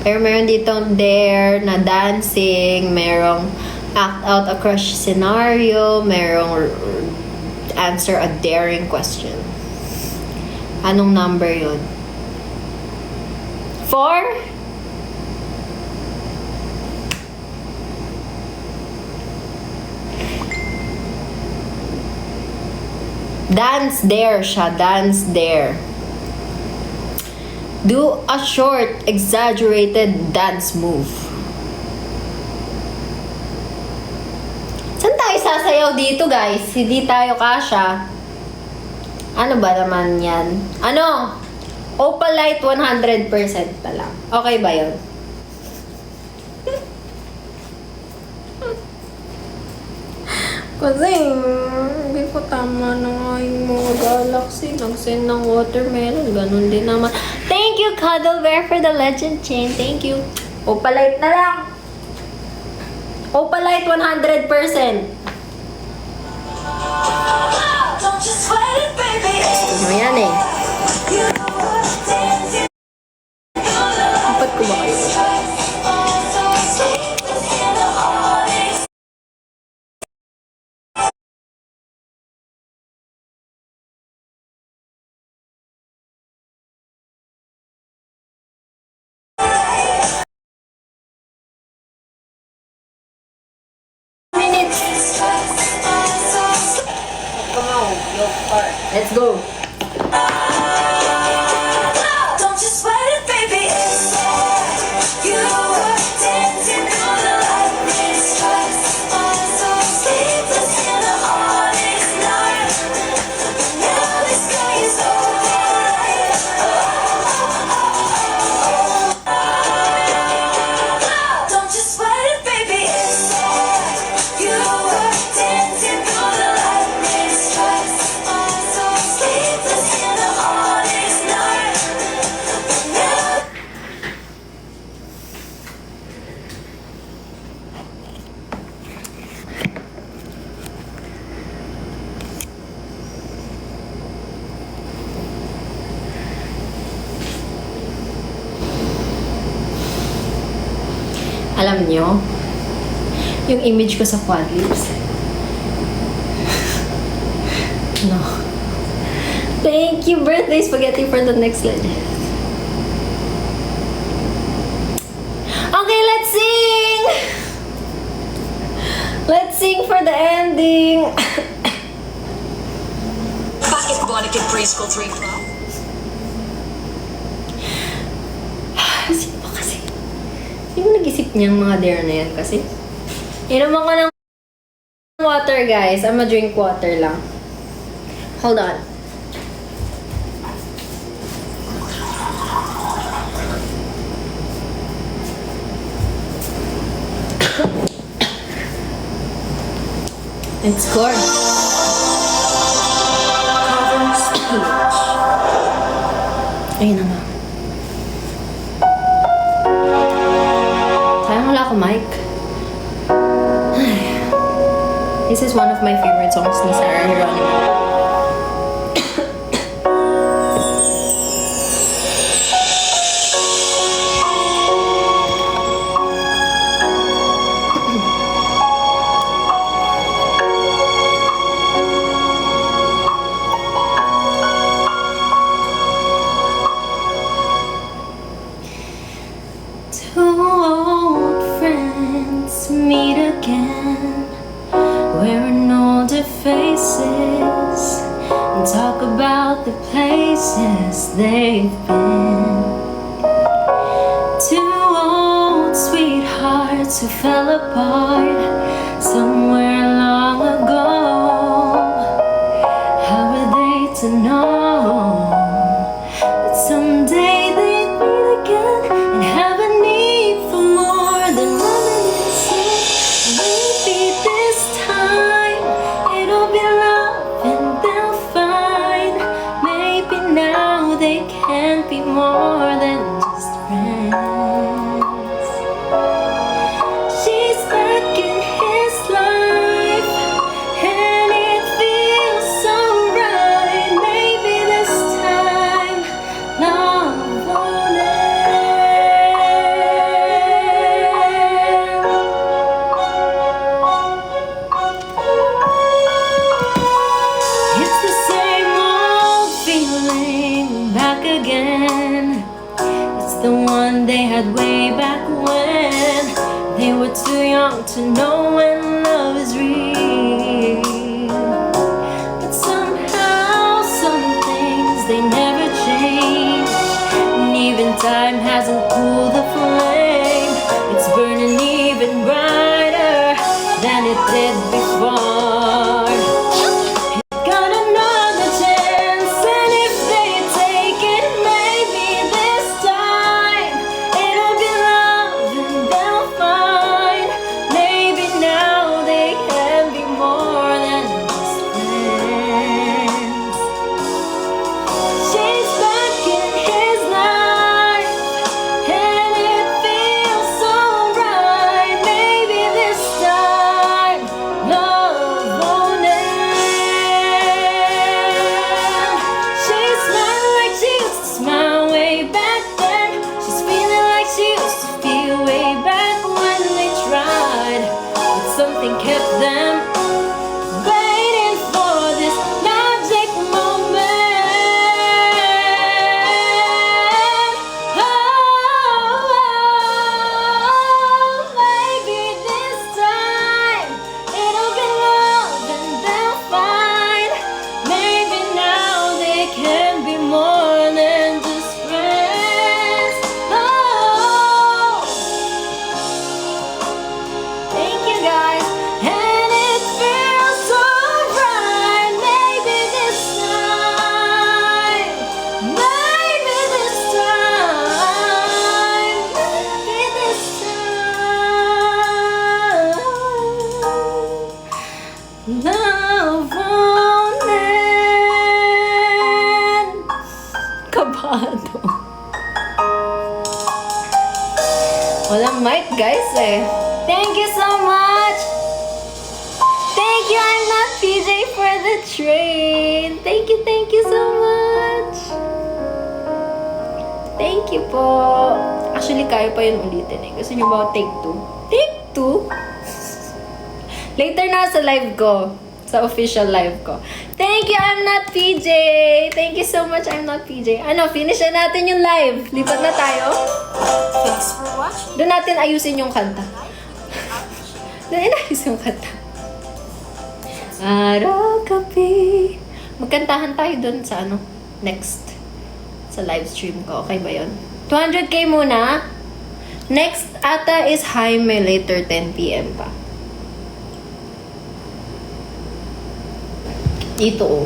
Pero meron dito dare na dancing. Merong act out a crush scenario. Merong answer a daring question. Anong number yun? 4? Dance dare siya. Dance dare. Do a short, exaggerated dance move. Saan tayo sasayaw dito, guys? Hindi tayo kasha. Ano ba naman yan? Ano? Opalite 100% pa lang. Okay ba yun? Kasi, hindi ko tama na nga yung mga galaxy. Nag-send ng watermelon. Ganun din naman. Thank you, Cuddle Bear, for the legend chain. Thank you. Opalite na lang. Opalite 100%. Don't you sweat it, baby. Ano yan eh? You know what dancing. Dapat ko ba kayo? Minutes. Let's go. Don't you sweat it, baby. You were dancing on the lightning strikes. So sleepless in the morning night. Now the sky is overnight. Don't you sweat it, baby. You were dancing on the lightning strikes. So sleepless in the morning night. Now Alam nyo, yung image ko sa quad lips. No. Thank you, birthday spaghetti, for the next legend. Okay, let's sing! Let's sing for the ending. Bakit Bonica Preschool 3 Club? Sino kasi? Sino nag-isip niyang mga dare na yan kasi? Inuman ko ng water, guys. I'm gonna drink water lang. Hold on. It's good. Ayun na nga. Sayang wala ako mic. Ay. This is one of my favorite songs ni Sarah Geronimo. Two old friends meet again, wearing older faces, and talk about the places they've been. Two old sweethearts who fell apart somewhere long ago. How were they to know that someday they'd meet again and have a need for more than reminiscing? Maybe this time it'll be love and then had way back when they were too young to know when love is real. But somehow, some things they never change, and even time hasn't cooled the flame. It's burning even brighter than it did before. Got another chance, and if they take it, maybe this time it'll be love and they'll find. Maybe now they can be more than just friends. She's back in his life, and it feels so right. Maybe this time love won't end. She smiles like she used to smile way back then. She's feeling like she used to feel way back when they tried, but something kept them waiting for this magic moment. Maybe this time it'll be love and they'll find. Maybe now they can be more than just friends. Thank you guys, and it feels so right. Maybe this time, maybe this time, maybe this time, love won't end. Kabado. Walang mic, guys, eh. Thank you so much! Thank you, I'm not PJ for the train. Thank you so much. Thank you po. Actually, kaya pa yun ulitin eh. Gusto nyo ba take two? Take two? Later na sa live ko. Sa official live ko. Thank you, I'm not PJ. Thank you so much, I'm not PJ. Ano, finish na natin yung live. Lipat na tayo. Thanks for watching. Doon natin ayusin yung kanta. Doon inayos yung kanta. Araw-gabi. Magkantahan tayo doon sa ano, next. Sa live stream ko. Okay ba yun? 200k muna. Next ata is Jaime later 10 p.m. pa. Ito oh.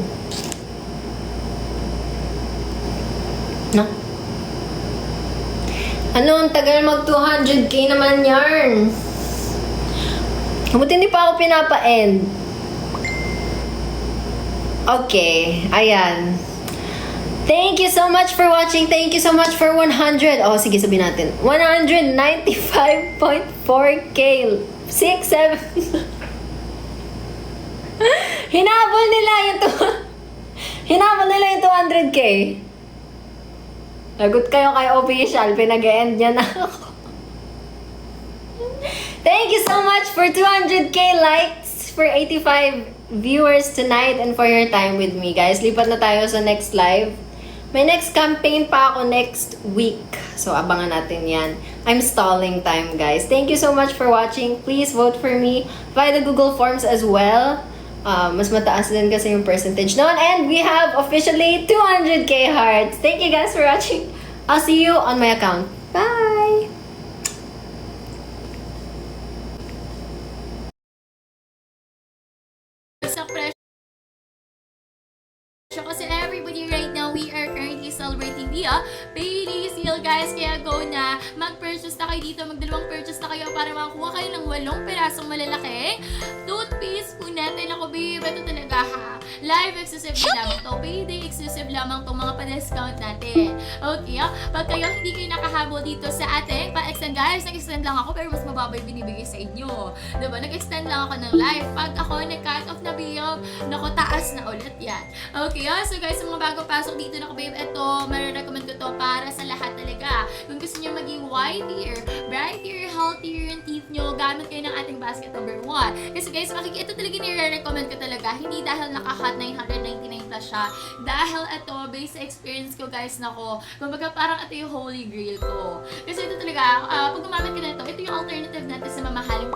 No? Ano, ang tagal mag 200k naman yarn. Kamuti hindi pa ako pinapa-end. Okay, ayan. Thank you so much for watching. Thank you so much for 100. Oh, sige, sabihin natin. 195.4k. 6, 7. Hinabol nila yung Hinabol nila yung 200k. Lagot kayo kay official. Pinag-e-end niya na ako. Thank you so much for 200k likes, for 85 viewers tonight, and for your time with me, guys. Lipat na tayo sa next live. May next campaign pa ako next week. So, abangan natin yan. I'm stalling time, guys. Thank you so much for watching. Please vote for me via the Google Forms as well. Mas mataas din kasi yung percentage noon. And we have officially 200k hearts. Thank you guys for watching. I'll see you on my account. Bye! Sa presyo kasi everybody right now, we are currently celebrating the payday sale, guys. Kaya go na, mag-purchase na kayo dito, magdalawang purchase na kayo para makakuha kayo ng 8 perasong malalaking toothpaste po natin. Ako, babe, ito talaga ha. Live exclusive lamang to. Payday exclusive lamang to, mga pa-discount natin. Okay, pag kayo hindi kayo nakahabol dito sa ating pa-extend, guys, nag-extend lang ako pero mas mababay binibigay sa inyo. Diba? Nag-extend lang ako ng live. Pag ako nag-cut off na video, naku, taas na ulit yan. Okay, so guys, sa mga bago pasok dito na babe, ito, marirecommend ko to para sa lahat talaga. Kung gusto nyo maging whiter, brighter, healthier yung teeth nyo, gamit kayo ng ating basket number 1. Kasi guys, ito talaga nire-recommend ko talaga. Hindi dahil dapat 999 plus siya. Dahil ito, based sa experience ko guys, nako, kumbaga parang ito yung holy grail ko. Kasi ito talaga, pag gumamit ka na ito yung alternative natin sa mamahaling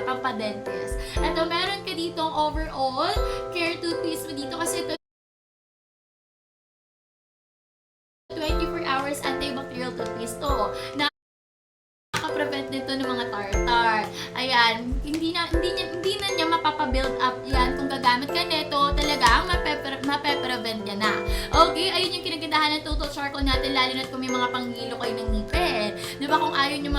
pampadentes. Ito, meron ka ditong overall care toothpaste mo dito kasi ito 24 hours antibacterial toothpaste to. Nakaka-prevent nito ng mga tartar. Ayan, hindi na niya mapapabuild up yan. Kung gagamit ka nito, talagang mape-prevent niya na. Okay, ayun yung kinagandahan ng total charcoal natin, lalo na kung may mga panghilo kayo ng ngipin. Diba kung ayaw nyo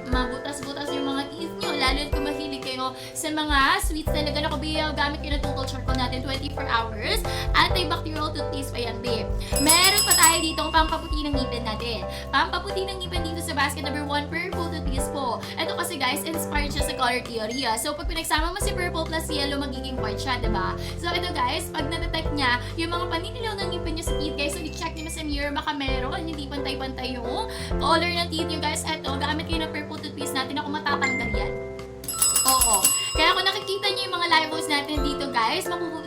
mabutas-butas yung mga teeth nyo, lalo na kung mahilig kayo sa mga sweets talaga na gamit kayo ng total charcoal natin 24 hours. Antibacterial toothpaste pa yan, babe. Meron pa tayo dito ang pampaputi ng ngipin natin. Pampaputi ng ngipin dito sa basket number 1, purple toothpaste po. Ito kasi guys, inspired siya sa color theory. So pag pinagsama mo si purple plus yellow, magiging white siya, diba? So ito guys, pag na-detect niya yung mga paninilaw ng ngipin nyo sa teeth guys, so i-check nyo sa mirror, baka meron, hindi pantay-pantay yung color ng teeth nyo guys. Ito, gamit kayo ng purple toothpaste natin, ako matatanggal yan. Oo. Kaya kung nakikita niyo yung mga live posts natin dito guys,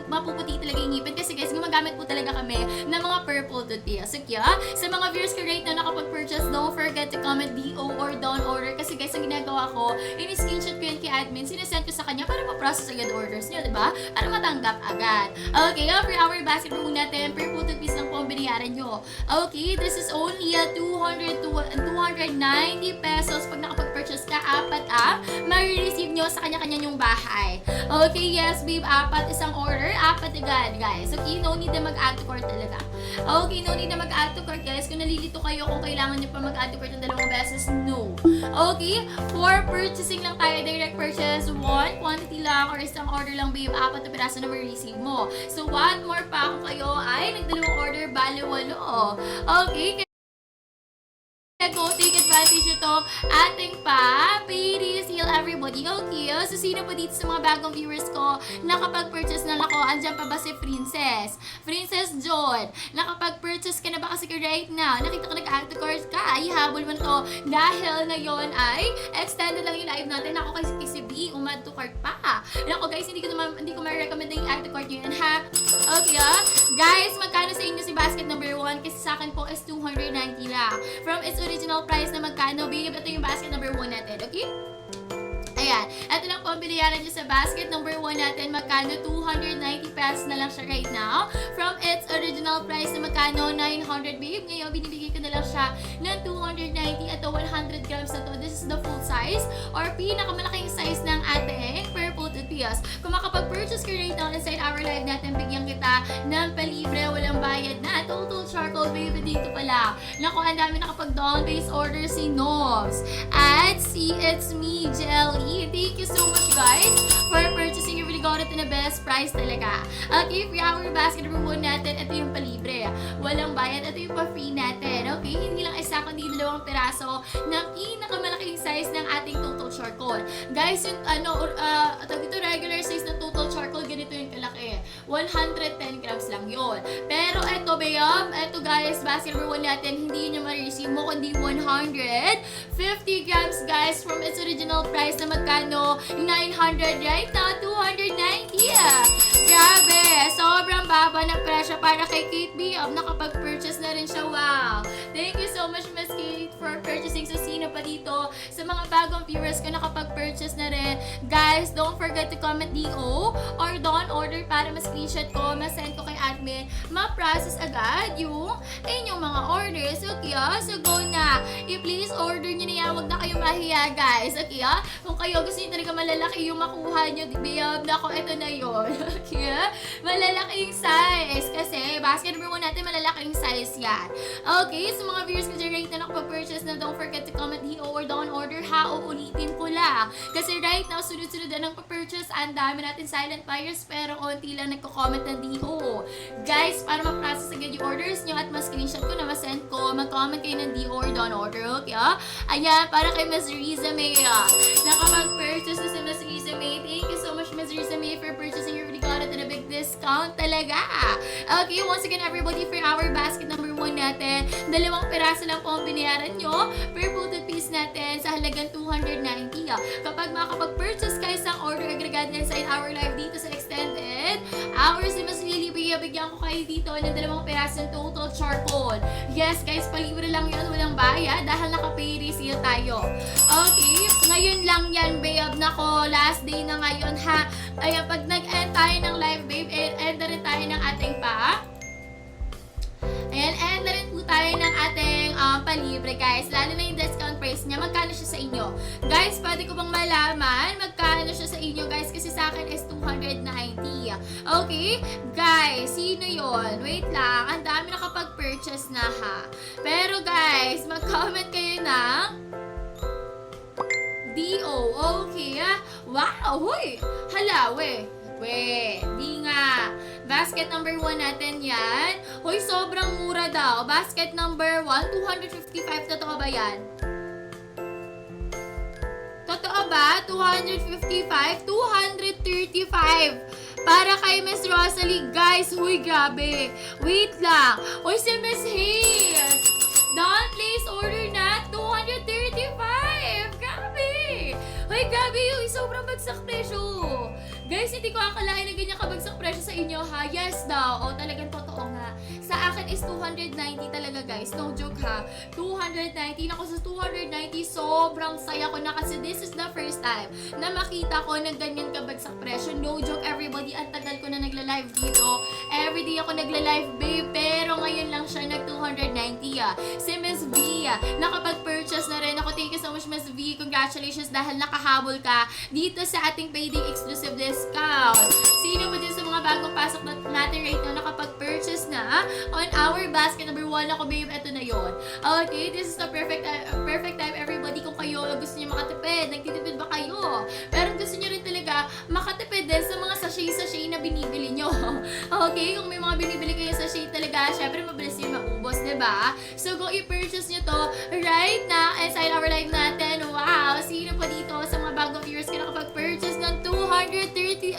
mapuputi talaga yung ngipin kasi guys, gumagamit po talaga kami ng mga purple toothpaste. So kaya, sa mga viewers ko right na nakapag-purchase, don't forget to comment DO or down order kasi guys, ang ginagawa ko, ini-screenshot ko yun kay admin, sinesend ko sa kanya para ma-process agad orders niyo, diba? Para matanggap agad. Okay, for our basket po natin, purple toothpaste lang po ang binayaran nyo. Okay, this is only 290 pesos pag nakapag-purchase ka, apat ma-receive nyo sa kanya-kanya yung bahay. Okay, yes, babe, apat isang order, apat agad, guys. Okay, no need na mag-add to cart talaga. Okay, no need na mag-add to cart, guys. Kung nalilito kayo kung kailangan nyo pa mag-add to cart ng 2 beses, no. Okay, for purchasing lang tayo, direct purchase, 1 quantity lang or isang order lang, babe, apat na piraso na ma-receive mo. So, what more pa kung kayo ay nagdalawang order, bali 8. Okay, go take advantage ito ating payday sale everybody. Okay, so sino pa dito sa mga bagong viewers ko nakapag-purchase na ako? Andyan pa ba si Princess John? Nakapag-purchase ka na ba kasi right now? Nakita ko nag-add to cart ka. Ihabol mo na to dahil ngayon ay extended lang yung live natin. Ako kay si B, umad to cart pa. Ako guys, hindi ko ma-recommend na yung add to cart yun, ha? Okay, guys, magkano sa inyo si basket number 1? Kasi sa akin po is 290 lang. From its original price na magkano, babe, ito yung basket number 1 natin, okay? Ayan, ito lang po ang binayaran nyo sa basket number 1 natin, magkano? 290 pesos na lang siya right now. From its original price na magkano? 900, babe. Ngayon, binibigay ko na lang siya ng 290. Ito, 100 grams na to. This is the full size or pinakamalaking size ng ating purple toothpaste. Kung makapag-purchase ka right now inside our live natin, bigyan kita ng palibre, walang bayad na total charcoal, baby, dito pala. Naku, ang dami nakapag-down base order si Nobs at si It's Me Jelly. Thank you so much guys for purchasing. You really got it in the best price talaga. Okay, for our basket number 1 natin, ito yung palibre. Walang bayad, ito yung pa-free natin. Okay, hindi lang isa kundi 2 piraso ng pinakamalaking size ng ating total charcoal. Guys, yung ito regular size ng total charcoal, ganito yung kalaki. 110 grams lang yun. Pero ito, bayam, ito guys, basket number 1 natin, hindi nyo ma-receive mo kundi 150 grams guys from its original price na magkano? 900 right now, 290. Grabe, sobrang baba na presyo para kay Kate B. Nakapag-purchase na rin siya. Wow. Thank you so much, Miss Kate, for purchasing. So, sino pa dito? Sa mga bagong viewers ko nakapag-purchase na rin. Guys, don't forget to comment DO or don't order para ma-screenshot ko, ma-send ko kay admin, ma-process agad yung inyong mga orders. Okay, so go na. I-please order nyo na yan. Huwag na kayong mahiya, guys. Okay, kung kayo gusto nyo talaga malalaki yung makuha nyo, biyab na ako, ito na yun. Okay, malalaking size. Kasi, basket number 1 natin, malalaking size yan. Okay, so mga viewers ko dyan right na nakapag-purchase na, don't forget to comment DO or don't order, ha? Uulitin ko lang. Kasi right now, sunod-sunod na ng purchase, ang dami natin silent buyers, pero onti lang nagko-comment ng DO. Guys, para ma-process agad yung orders nyo at ma-screenshot ko na ma-send ko, mag-comment kayo ng DO or don't order, okay? Ayan, para kay Ms. Riza May. Nakapag-purchase na si Ms. Riza May. Thank you so much, Ms. Riza May, for purchasing. You really got it at a big discount talaga. Okay, once again, everybody, for our basket number 1 natin, 2 piraso lang po ang binayaran nyo per toothpaste natin sa halagang 290. Kapag makakapag-purchase kayo isang order, agregad na inside our live dito sa extended hours si Ms. Lily bigyan ko kayo dito ng 2 pirasong total charcoal. Yes, guys, palibre lang yun, walang bayad dahil naka-pay reseal tayo. Okay, ngayon lang yan, babe. Nako, last day na ngayon, ha? Kaya pag nag-end tayo ng live, babe, end na rin tayo ng ating Ayan, end na rin po tayo ng ating palibre, guys. Lalo na yung discount price niya. Magkano siya sa inyo? Guys, pwede ko bang malaman magkano siya sa inyo, guys? Kasi sa akin is 290. Okay? Guys, sino yon? Wait lang. Ang dami nakapag-purchase na, ha? Pero, guys, mag-comment kayo ng DO. Okay, ha? Wow! Huy! Hala, di nga. Basket number 1 natin yan. Hoy, sobrang mura daw. Basket number 1, 255. Totoo ba yan? Totoo ba? 255? 235. Para kay Miss Rosalie. Guys, huy, grabe. Wait lang. Hoy, si Miss Hayes. Please order na. 235. Grabe. Hoy, grabe yung sobrang bagsak presyo. Guys, hindi ko akalain na ganyan kabagsak presyo sa inyo, ha? Yes daw. O, talagang totoo nga. Sa akin is 290 talaga, guys. No joke, ha? 290. Naku, sa 290, sobrang saya ko na kasi this is the first time na makita ko na ganyan kabagsak presyo. No joke, everybody. Ang tagal ko na nagla-live dito. Everyday ako nagla-live, babe. Pero ngayon lang siya nag-290, Si Miss V, nakapag-purchase na rin ako. Thank you so much, Miss V. Congratulations dahil nakahabol ka dito sa ating payday exclusive discount. Sino ba din sa mga bagong pasok natin right now nakapag-purchase na on our basket number 1? Ako, babe, eto na yon. Okay, this is the perfect time, everybody. Kung kayo gusto niyo makatipid, nagtitipid ba kayo? Pero gusto niyo rin talaga makatipid din sa mga sachet na binibili nyo. Okay, kung may mga binibili kayo sachet talaga, syempre mabilis yun maubos, diba? So, go i-purchase nyo to right now inside our live natin. Wow! Sino pa dito sa mga bagong viewers ka nakapag-purchase ng 255?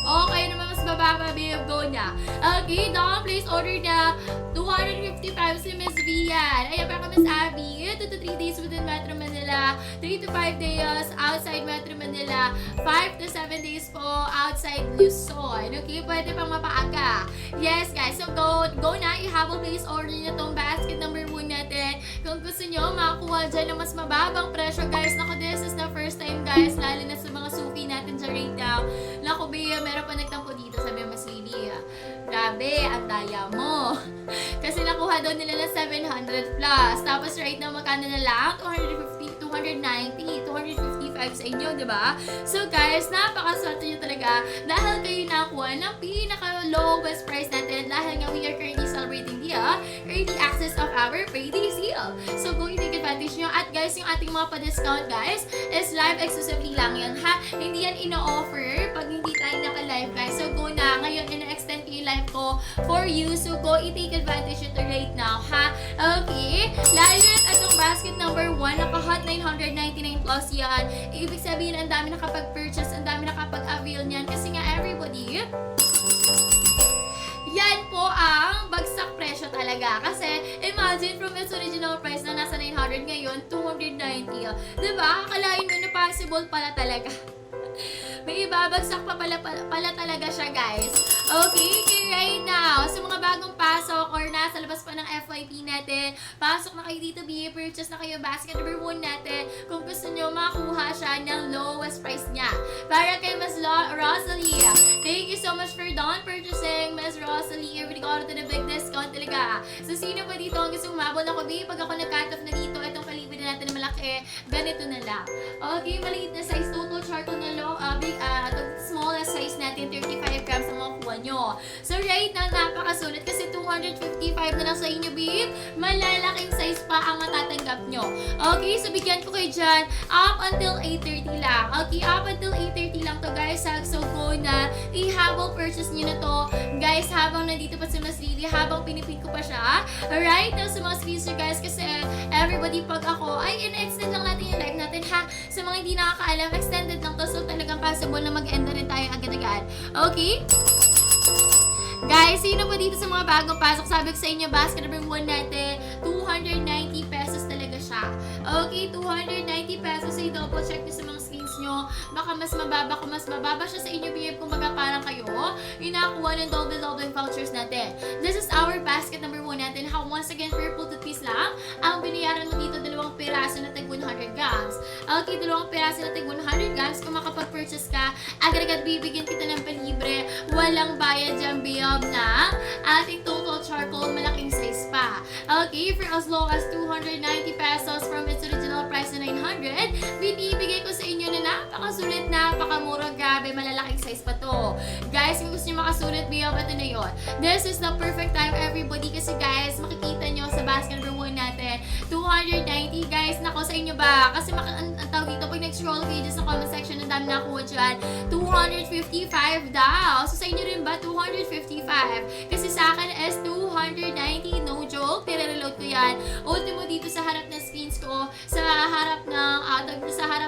Okay naman, mas bababa, babe. Go na. Okay, down, place order na 255 si Miss Vian. Ayan pa ka, Miss Abby. 2 to 3 days within Metro Manila. 3 to 5 days outside Metro Manila. 5 to 7 days po outside Luzon. Okay, pwede pang mapaaga. Yes, guys. So, go na. I-habol place order na tong basket number 1 natin. Kung gusto nyo, makakuha dyan ng mas mababang presyo, guys. Naku, this is the first time, guys. Lalo na sa mga suki natin dyan right now. Naku, babe, meron pa nagtampo dito, sabi Mas Lily. Grabe, ang daya mo. Kasi nakuha daw nila na 700 plus. Tapos right now, magkano na lang? 250, 290, 255 sa inyo, di ba? So guys, napakaswerte nyo talaga dahil kayo nakuha ng pinaka-lowest price natin dahil nga we are currently celebrating the early access of our payday sale. So go i-take advantage nyo. At guys, yung ating mga pa-discount, guys, is live exclusively lang yan, ha? Hindi yan ino-offer pag hindi tayo naka-live, guys. So go na. Ngayon, ina-extend ko yung live ko for you. So go i-take advantage ito right now, ha? Okay? Lalo itong basket number 1, naka-hot 999 plus yan. Ibig sabihin, ang dami nakapag-purchase, ang dami nakapag-avail niyan. Kasi nga, everybody, yan po ang bagsak presyo talaga. Kasi, imagine from its original price na nasa 900 ngayon, 290. Diba? Akalain mo na possible pala talaga. May ibabagsak pa pala talaga siya, guys. Okay, right now, sa mga bagong pasok or nasa labas pa ng FYP natin, pasok na kayo dito, purchase na kayo basket number 1 natin kung gusto nyo makuha siya ng lowest price niya. Para kay Miss Rosalie, thank you so much for purchasing, Miss Rosalie. Everybody got to the big discount talaga. So, sino pa dito ang gusto umabot? Ako, babe, pag ako nag-cut off na dito, itong palibre natin na malaki, ganito na lang. Okay, maliit na size, total charcoal na low, smallest size natin, 35 grams ang makuha nyo. So, right now, napakasulit kasi 255 na lang sa inyo, babe. Malalaking size pa ang matatanggap nyo. Okay, so bigyan ko kayo dyan up until 8:30 lang. Okay, up until 8:30 lang to, guys. So, go na. I-habang purchase nyo na to. Guys, habang nandito pa si Mas Lily, habang pinipin ko pa siya. Alright, now sa mga screenshots, guys, kasi everybody, pag ako, ay, in-extend lang natin yung live natin, ha? Sa mga hindi nakakaalam, extended lang to. So, talagang possible na mag-end na rin tayo agad-agad. Okay? Guys, sino pa dito sa mga bagong pasok? Sabi ko sa inyo, basket number 1 natin, 290 pesos talaga siya. Okay, 290 pesos. So, i-double check nyo sa mga screenshots nyo, baka mas mababa kung mas mababa siya sa inyo, babe, kumbaga parang kayo, yung nakakuha ng double vouchers natin. This is our basket number 1 natin. How once again, purple toothpaste lang. Ang binayaran mo dito, 2 piraso na tag 100 grams. Okay, 2 piraso na tag 100 grams. Kung makapag-purchase ka, agad-agad bibigyan kita ng palibre. Walang bayad dyan, babe, na ating total charcoal, malaking size pa. Okay, for as low as 290 pesos from its original price na 900, binibigay ko sa inyo na napakasulit, napakamura, grabe, malalaking size pa to. Guys, kung gusto nyo makasulit, babe, ito na yun. This is the perfect time, everybody, kasi guys, makikita nyo sa basket number 1 natin, 290, guys, nako sa inyo ba? Kasi ang tawag dito, pag nag-scroll kayo dyan sa comment section, ang dami nakuha dyan, 255 daw. So sa inyo rin ba, 255? Kasi sa akin is 290, no joke, nire-reload ko yan. Ultimo dito sa harap ng screens ko, sa harap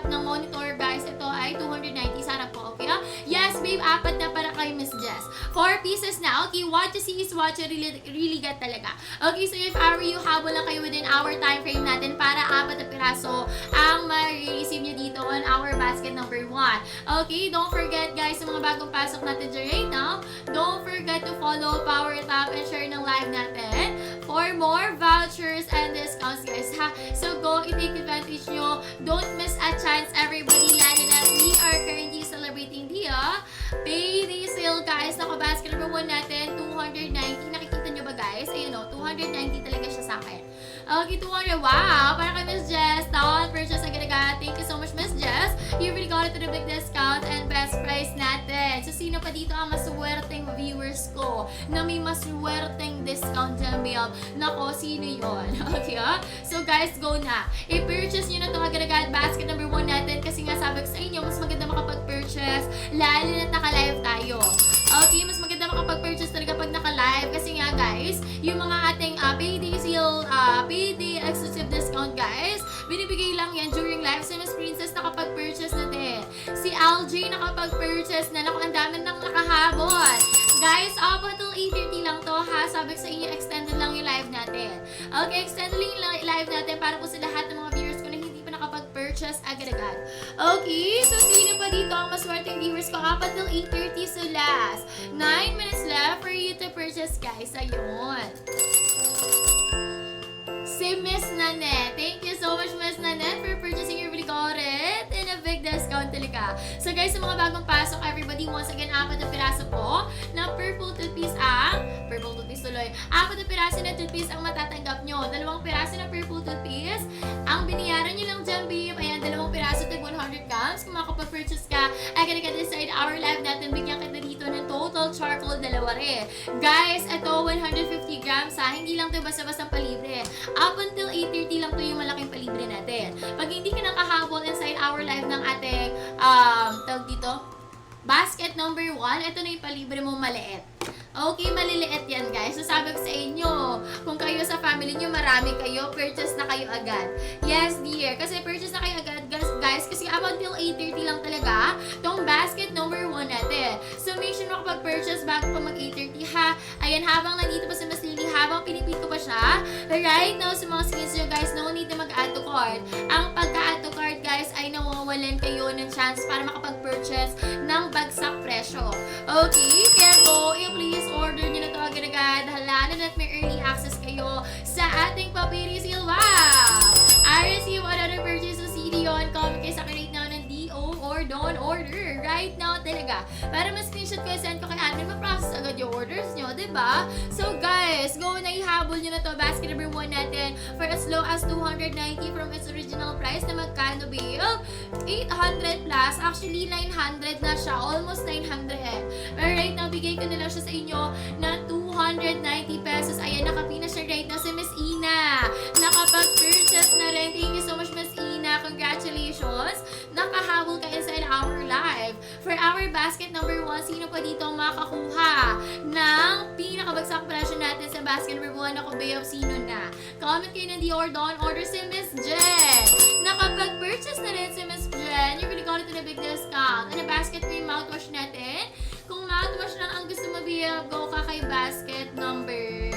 ng monitor, guys, ito ay 290 sa harap ko, okay? Yes, babe, 4 na para kay Miss Jess. 4 pieces na, okay? What you see is what you really get talaga. Okay, so if ever you habol lang kayo within our time frame natin para 4 na piraso ang ma-receive nyo dito on our basket number 1. Okay, don't forget, guys, sa mga bagong pasok natin dyan right now, don't forget to follow, power tap, and share ng live natin for more vouchers and discounts, guys, ha? So go, i-take advantage nyo. Don't miss a chance, everybody, lalo na we are currently celebrating the payday sale, guys. Nako, basket number 1 natin, 290. Nakikita nyo ba, guys? Ayun o, 290 talaga siya sa akin. Okay, 200. Wow! Para kay Miss Jess. Down purchase agad-agad. Thank you so much, Miss Jess. You really got it to the big discount and best price natin. So, sino pa dito ang maswerteng viewers ko na may maswerteng discount dyan, babe? Nako, sino yun? Okay, ha? So, guys, go na. I-purchase nyo na ito agad-agad. Basket number 1 natin. Kasi nga, sabi ko sa inyo, mas maganda makapag-purchase lalo na naka-live tayo. Okay, mas maganda makapag-purchase talaga pag naka-live. Kasi nga, guys, yung mga ating payday sale, payday exclusive discount, guys, binibigay lang yan during live. Si Miss Princess nakapag-purchase na din. Si LJ nakapag-purchase na. Naku, ang dami nang nakahabol. Guys, up until 8:30 lang to, ha? Sabi ko sa inyo, extended lang yung live natin. Okay, extended lang yung live natin para po sa lahat ng mga viewers ko na hindi pa nakapag-purchase agad-agad. Okay, so sino pa dito ang maswerteng viewers ko? Up until 8:30, so last 9 minutes left for you to purchase, guys. Ayun. Si Miss Nanette. Thank you so much, Miss Nanette, for purchasing your really got it and a big discount talaga. So guys, sa mga bagong pasok, everybody, once again, 4 na piraso po na purple toothpaste tuloy. 4 na piraso na toothpaste ang matatanggap nyo. 2 piraso na purple toothpaste. Ang biniyaran nyo lang dyan, babe, ayan, 2 piraso tag 100 grams. Kung makapag-purchase ka, agad-agad inside our live natin, bigyan kita dito ng total charcoal 2 rin. Guys, ito 150 grams, ha. Hindi lang to basta-basta palibre. Up until 8:30 lang to yung malaking palibre natin. Pag hindi ka nakahabol inside our live ng ating, tawag dito, basket number 1, ito na yung palibre mo maliit. Okay, maliliit yan, guys. So, sabi ko sa inyo, kung kayo sa family nyo, marami kayo, purchase na kayo agad. Yes, dear. Kasi purchase na kayo agad, guys. Kasi up until 8:30 lang talaga tong basket number 1 natin. So, make sure makapag-purchase bago pa mag-8:30, ha? Ayan, habang nandito pa sa Miss Lily, habang pinipit ko pa siya, right now, sa mga skins nyo, guys, no need na mag-add to cart. Ang pagka-add to cart, guys, ay nawawalan kayo ng chance para makapag-purchase ng bagsak presyo. Okay? Kaya go, please order nyo na ito agad-agad. Hala na may early access kayo sa ating papiri sale. Wow! I receive another purchase of CD on. Comment kayo sa akin right now ng DO or don't order right now talaga. Para ma-screenshot ko, send ko kay admin, ma-process agad yung orders nyo, diba? So guys, go na ihabol nyo na to. Basket number 1 natin for as low as 290 from its original price na magkano, babe? 800 plus. Actually, 900 na siya. Almost 900. Pero right now, bigay ko na lang siya sa inyo na 290 pesos. Ayan, nakapina siya right now si Miss Ina. Nakapag-purchase na rin. Thank you so much, Miss Ina. Congratulations. Nakahabol ka inside our live. For our basket number 1, sino pa dito makakuha ng pinakabagsak presyo natin sa basket number 1? Ako, babe, sino na? Comment kayo ng Dior Dawn. Order si Miss Jen. Nakapag-purchase na rin si Miss Jen. You really got it to the big discount. Ano, basket ko yung mouthwash natin? Kung mouthwash lang ang gusto mo, babe, go ka kay basket number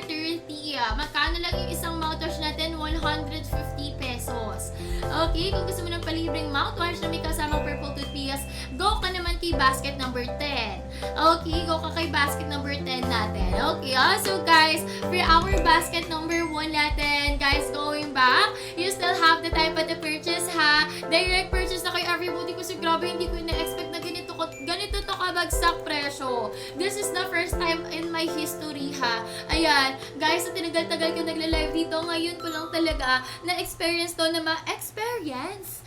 30. Magkano lang yung isang mouthwash natin? 150 pesos. pesos. Okay, kung gusto mo ng palibreng mouthwash na may kasamang purple toothpaste, go ka naman kay basket number 10. Okay, go ka kay basket number 10 natin. Okay, so guys, for our basket number 1 natin, guys, going back, you still have the time pa to purchase, ha? Direct purchase na kay everybody kasi grabe, hindi ko na-expect na ganito to kabagsak presyo. This is the first time in my history, ha? Ayan, guys, sa tinagal-tagal ko nagla-live dito, ngayon ko lang talaga na-experience to na ma-experience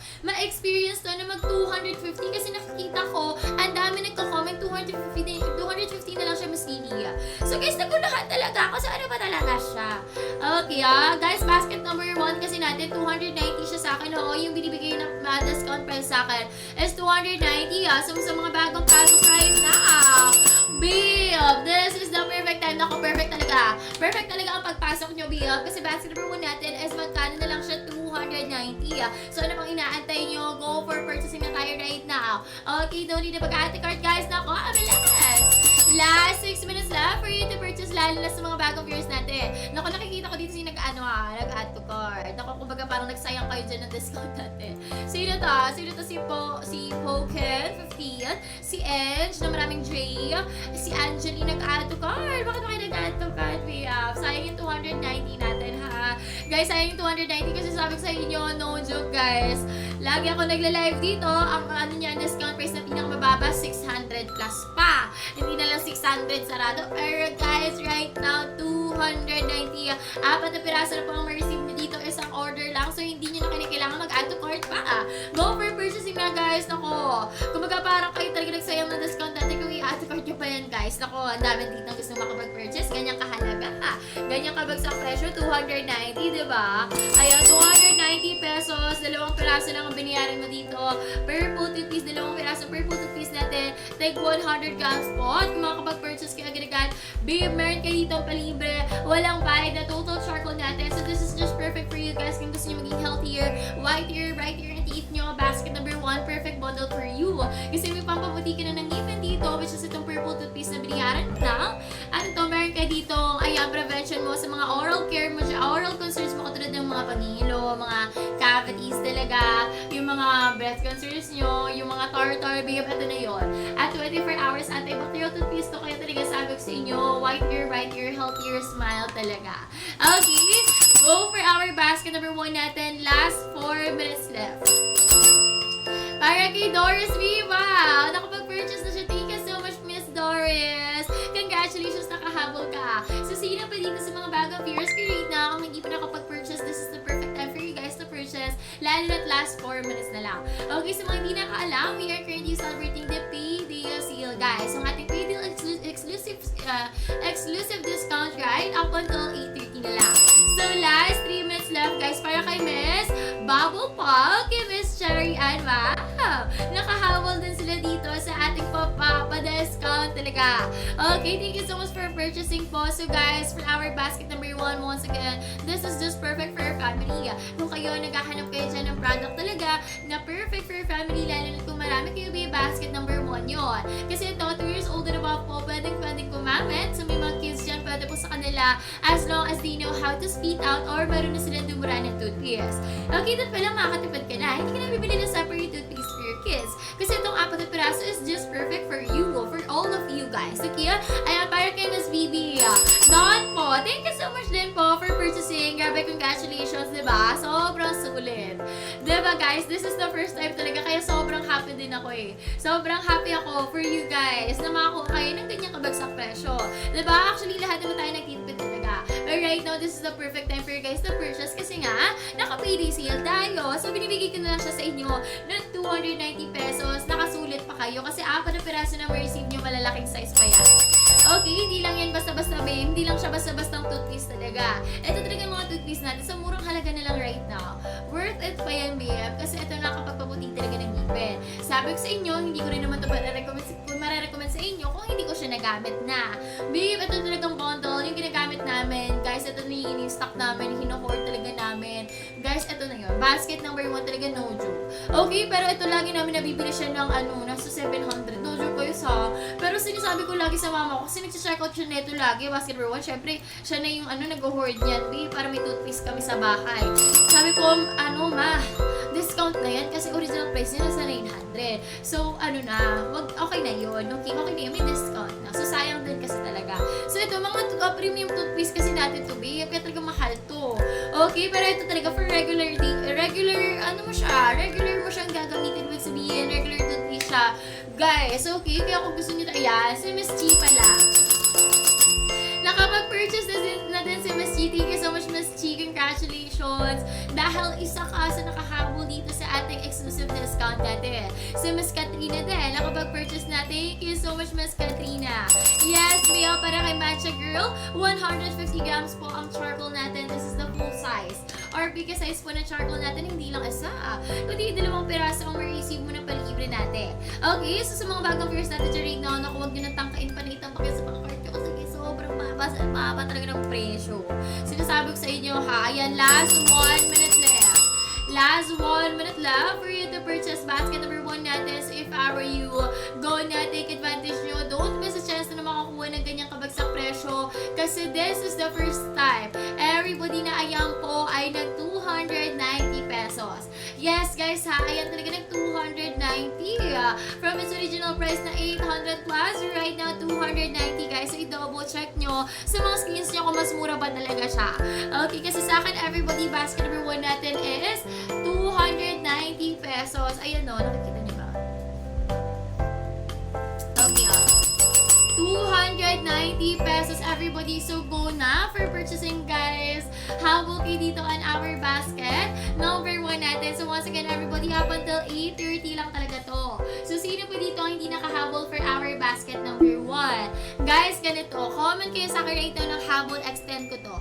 to na mag 250 kasi nakikita ko ang dami nagko-comment 250 na lang siya mas Lilia. So guys, naguluhan talaga ako sa ano ba talaga siya. Okay, guys, basket number 1 kasi natin 290 siya sa akin. Oo, yung binibigay na discount price sa akin is 290. So sa mga bagong pasok right now, Babe, this is the perfect time. Naku, perfect talaga. Perfect talaga ang pagpasok nyo, Babe. Kasi basket number 1 natin is magkano na lang siya 290. So ano pang inaantay nyo? Go for purchasing na tayo right now. Okay, don't need na pag-ate card, guys. Naku, abilis! Last 6 minutes left for you to purchase, lalo na sa mga bagong viewers natin. Naku, nakikita ko dito si nag-add to cart. Naku, kumbaga parang nagsayang kayo dyan ng discount natin. Sino to? Si Poken, 15. Si Eng, na maraming J. Si Angeline nag-add to cart. Bakit ba kayo nag-add to cart, Pia? Sayang yung 290 natin, ha? Guys, sayang yung 290 kasi sabi ko sa inyo, no joke, guys. Lagi ako nagla-live dito. Ang ano niya, discount price na pinakamababa, 600 plus pa. Hindi na lang 600 sarado. Pero guys, right now, 290. Apat na piraso na po ang ma-receive nyo dito. Isang order lang. So, hindi nyo na kailangan mag-add to cart pa. Go for purchasing na, guys. Nako. Kumbaga, parang kayo talaga nagsayang na discount natin kung i-add to cart nyo pa yan, guys. Nako, ang dami dito gusto makapag-purchase. Ganyang kahalaga. Ganyang kabagsak presyo, 290, diba? Ayan, 290 pesos. Dalawang piraso lang ang binayaran mo dito. Per puto piece, dalawang piraso per puto piece natin. Take 100 grams po. Kung makapag-purchase kayo agad-agad, Babe, meron kayo dito palibre. Walang bayad na total charcoal natin. So this is just perfect for you guys kung gusto nyo maging healthier, whiter, brighter ang teeth nyo. Basket number 1, perfect bundle for you. Kasi may pampabuti ka na ng ngipin dito, which is itong purple toothpaste na binayaran lang. At ito, meron kayo dito, ayan, prevention mo sa mga oral care mo, oral concerns mo katulad ng mga pangilo, mga cavities talaga, yung mga breath concerns nyo, yung mga tartar, Babe, ito na yun. At 24 hours antibacterial toothpaste to, kaya talaga sabi ko sa inyo, whiter, brighter, healthier smile talaga. Okay, go for our basket number 1 natin. Last 4 minutes left. Para kay Doris V, wow! Nakapag-purchase na siya. Thank you so much, Miss Doris. Congratulations, nakahabol ka. So, sino pa dito sa mga bagong viewers ko right now, kung hindi pa nakapag-purchase, this is the perfect time for you guys to purchase. Lalo na't last 4 minutes na lang. Okay, sa mga hindi nakaalam, we are currently celebrating the Payday sale, guys. Ang ating Payday exclusive discount, right? Up until 8:30 na lang. So, last 3 minutes left, guys, para kay Miss Bubble Pop, kay Miss Cherry Ann. Wow! Nakahabol din sila dito sa ating pa-discount talaga. Okay, thank you so much for purchasing po. So guys, for our basket number 1, once again, this is just perfect for your family. Kung kayo naghahanap kayo dyan ng product talaga na perfect for your family, lalo na kung marami kayo, Babe, basket number 1 yun. Kasi ito, 2 years old and above po, pwedeng kumamit. So may mga kids dyan, pwede po sa kanila as long as they know how to spit out or meron na sila dumura ng toothpaste. Okay, doon pala makakatipid ka na. Hindi ka na bibili ng separate toothpaste for your kids. Kasi itong 4 na piraso is just perfect for you, for all of you guys. Okay, ayan, para kay Miss BB. Don po, thank you so much din po for purchasing. Grabe, congratulations, diba? Sobrang sulit. Diba, guys? This is the first time talaga, kaya sobrang happy din ako eh. Sobrang happy ako for you guys na makakuha kayo ng ganyang kabagsak presyo. Diba? Actually, lahat naman tayo nagtitipid talaga. But right now, this is the perfect time for you guys to purchase kasi nga, naka-payday sale tayo. So, binibigay ko na lang siya sa inyo ng 290 pesos. Nakasulit pa kayo kasi 4 na piraso na ma-receive nyo, malalaking size pa yan. Okay, hindi lang yan basta-basta, Babe. Hindi lang siya basta-bastang toothpaste talaga. Ito talaga yung mga toothpaste natin sa murang halaga na lang right now. Worth it pa yan, Babe. Kasi ito nakapagpaputi talaga ng ngipin. Sabi ko sa inyo, hindi ko rin naman ito marirecommend sa inyo kung hindi ko siya nagamit na. Babe, ito talagang bundle. Yung ginagamit namin. Guys, ito na yung in-stock namin. Hino-hoard talaga namin. Guys, ito na yun. Basket number 1 talaga, no joke. Okay, pero ito lagi namin nabibili siya ng nasa 700. No joke kayo sa. Pero sinasabi ko lagi sa mama ko, kasi nag-check out siya neto lagi, basket number 1. Syempre, siya na yung nag-hoard niyan, babe, para may toothpaste kami sa bahay. Sabi ko, ma, discount na yan kasi original price niya nasa 900. So, okay na yun. Okay na yun, may discount na. So, sayang din kasi talaga. So, ito, mga premium toothpaste kasi natin to, babe. Kaya talaga mahal to. Okay, pero ito talaga for regular mo siyang gagamitin. Ibig sabihin, regular toothpaste siya. Guys, okay, kaya kung gusto nyo ayan, si Miss Chi pala. Nakapag-purchase na din si Miss Chi. Thank you so much, Miss Chi. Congratulations. Dahil isa ka sa nakahabol dito sa ating exclusive discount natin. Si Miss Katrina din. Nakapag-purchase na. Thank you so much, Miss Katrina. Yes, Bea, para kay Matcha Girl. 150 grams po ang charcoal natin. This is the full size. Or biggest size po na charcoal natin, hindi lang isa. Kundi 2 piraso ang ma-receive mo na palibre natin. Okay, so sa mga bagong viewers natin dyan right now, naku, huwag nyo nang tangkain pa na itang pakit sa pang-card ko. Sige, sobrang mahaba talaga ng presyo. Sinasabi ko sa inyo ha, ayan, last 1 minute left. Last 1 minute left for you to purchase basket number 1 natin. So if I were you, go na, take advantage nyo. Don't miss a chance na makakuha ng ganyang kabagsak presyo. Kasi this is the first time. Everybody na ayan po ay nag 290 pesos. Yes guys ha, ayan talaga nag 290. From its original price na 800 plus, right now 290 guys. So i-double check nyo sa mga screens nyo kung mas mura ba talaga siya. Okay, kasi sa akin everybody basket number 1 natin is 290 pesos. Ayan o, nakikita niyo ba? Okay 290 pesos everybody. So go na for purchasing guys. Habol kayo dito on our basket number 1 natin. So once again everybody, up until 8:30 lang talaga to. So sino po dito ang hindi nakahabol for our basket number 1? Guys, ganito. Comment kayo sa akin rito ng habol, extend ko to.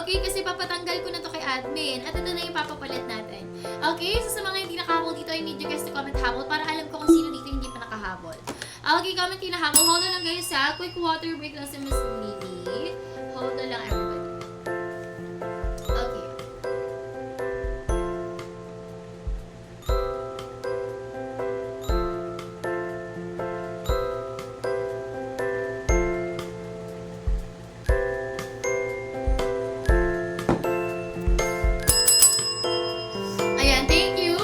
Okay, kasi papatanggal ko na to kay admin. At ito na yung papapalit natin. Okay, so sa mga hindi nakahabol dito, I need you guys to comment habol para alam ko kung sino dito hindi pa nakahabol. Okay, comment kayo na habol. Hold on lang guys ha. Quick water break lang si Miss Lily. Hold on lang everybody. Okay. Ayan, thank you.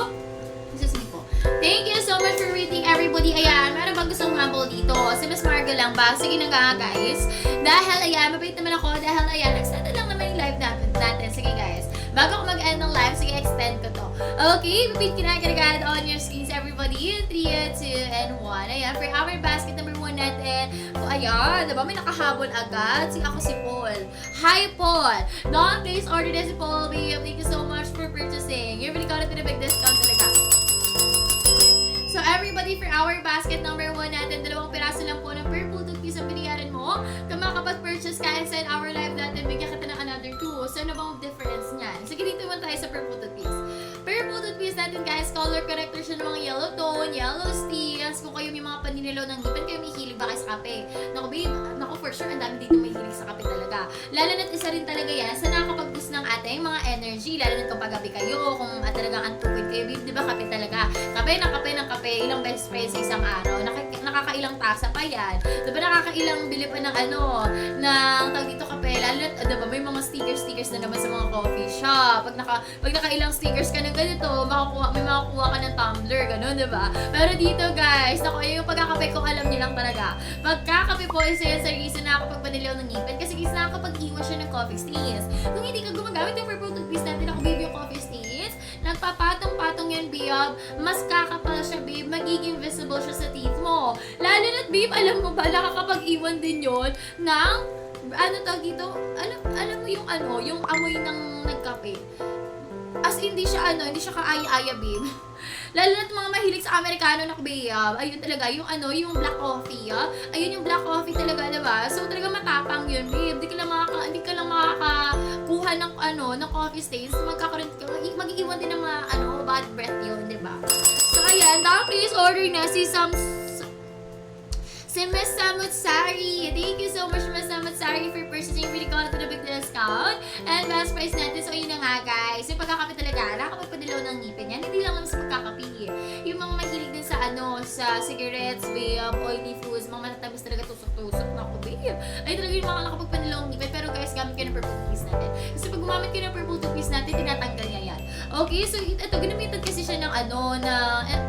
Thank you so much for waiting everybody. Ayan, meron bang gustong humble dito? Si Miss Margo lang ba? Sige na nga guys. Dahil ayan, mabait naman ako. Dahil ayan, extend lang naman yung live natin. Sige guys. Bago ko mag-end ng live, sige extend ko to. Okay, repeat kinagagad on your screens everybody. 3, 2, and 1. Ayan, for our basket number 1 natin. So, ayan, diba may nakahabol agad? Ako si Paul. Hi Paul! Don't place order na si Paul, babe. Thank you so much for purchasing. You really got it in a big discount talaga. So everybody, for our basket number 1 natin, 2 piraso lang po ng purple toothpaste ang biniyaran mo. Kung makapag-purchase ka inside our live natin, bigyan kita ng another 2. So ano bang difference niyan? Sige, dito naman tayo sa purple toothpaste. Purple toothpaste natin guys, color corrector siya ng mga yellow tone, yellow steels. Kung kayo may mga paninilaw ng ngipin, kayo may hilig ba kayo sa kape? Naku babe, naku for sure, ang dami dito may hilig sa kape talaga. Lalo na't isa rin talaga yan sa nakakapag-boost ng ating mga energy. Lalo na't kung paggabi kayo, kung talagang antukin kayo, babe, di ba kape talaga? Kape ng kape, ilang beses pa yun sa isang araw. Nakakailang tasa pa yan. Diba nakakailang bili pa ng ng tawag dito kape. Lalo na't, diba may mga stickers na naman sa mga coffee shop. Pag nakailang stickers ka ng ganito, may makakuha ka ng tumbler, gano'n, diba? Pero dito guys, naku, yung pagkakape ko, alam niyo lang talaga. Pagkakape po, isa yan sa reason na nakakapagpanilaw ng ngipin kasi guys, nakakapag-iwas siya ng coffee stains. Kung hindi ka gumagamit yung purple toothpaste natin, ako babe yung coffee stains, nagpapatong-patong yan, babe. Mas kakapal siya, babe. Magiging visible siya sa teeth mo. Lalo na't, babe, alam mo ba, nakakapag-iwan din yon ng, tawag dito, alam mo yung amoy ng nagkape. As hindi siya kaaya-aya, babe. Lalo na't mga mahilig sa Amerikano na babe. Ayun talaga, yung black coffee, ayun yung black coffee talaga, diba? So talaga matapang yun, babe. Hindi ka lang makakakuha ng coffee stains. Mag-iiwan din ng mga, bad breath yun, diba? So ayan, please order na si Miss Samutsari. Thank you so much, Miss Samutsari, for purchasing. Really got it to the big discount. And best price natin. So, yun na nga, guys. Yung pagkakape talaga, nakakapagpadilaw ng ngipin yan. Hindi lang naman sa pagkakape. sa cigarettes, babe, oily foods, mga matatamis talaga tusok-tusok na ako, babe. Ay talaga yung mga nakapagpanilawang ngipin. Pero guys, gamit kayo ng purple toothpaste natin. Kasi pag gumamit kayo ng purple toothpaste natin, tinatanggal niya yan. Okay, so ito, ginamitan kasi siya ng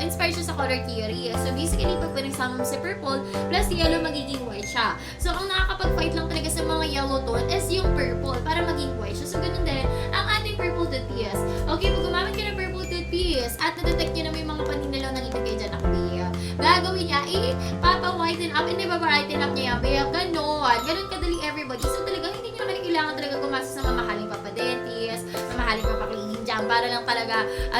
inspired siya sa color theory. So basically, pag pinagsama mo sa purple plus yellow, magiging white siya. So ang nakakapag-fight lang talaga sa mga yellow tone is yung purple para maging white siya. So ganun din ang ating purple toothpaste. Okay, pag gumamit ka ng purple toothpaste at na-detect nyo na may mga paninalaw na ilagay dyan ako, babe, gagawin niya, papa-whiten up, hindi ba-brighten up niya yan, babe, ganun kadali everybody. So talagang hindi nyo na kailangan talaga gumasa sa mamahaling papadentist, mamahaling papaklihin dyan, para lang talaga,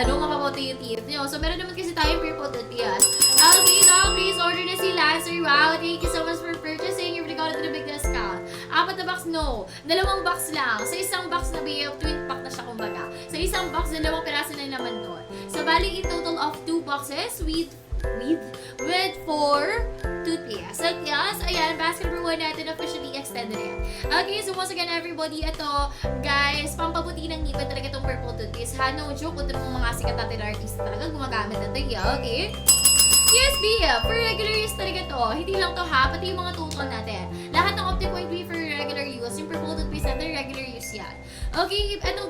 mapaboto yung teeth nyo. So meron naman kasi tayong purple toothpaste. Okay, now please order na si Lancer. Wow, thank you so much for purchasing. You've got to the big discount. 4 na box, no. 2 box lang. Sa isang box na babe, twin pack na siya kumbaga. Sa isang box, 2 piraso na yung laman doon. So bali, a total of 2 boxes with 4 toothpaste. So yes, ayan, basket number 1 natin officially extended yan. Okay, so once again everybody, ito guys, pampabuti ng ngipin talaga itong purple toothpaste. Ha, no joke, ito mga sikat natin na artist talaga gumagamit na ito. Okay? Yes, Bea, for regular use talaga to. Hindi lang to ha, pati yung mga tutol natin. Lahat ng Opti.B for regular use, yung purple toothpaste natin, regular use yan. Okay, itong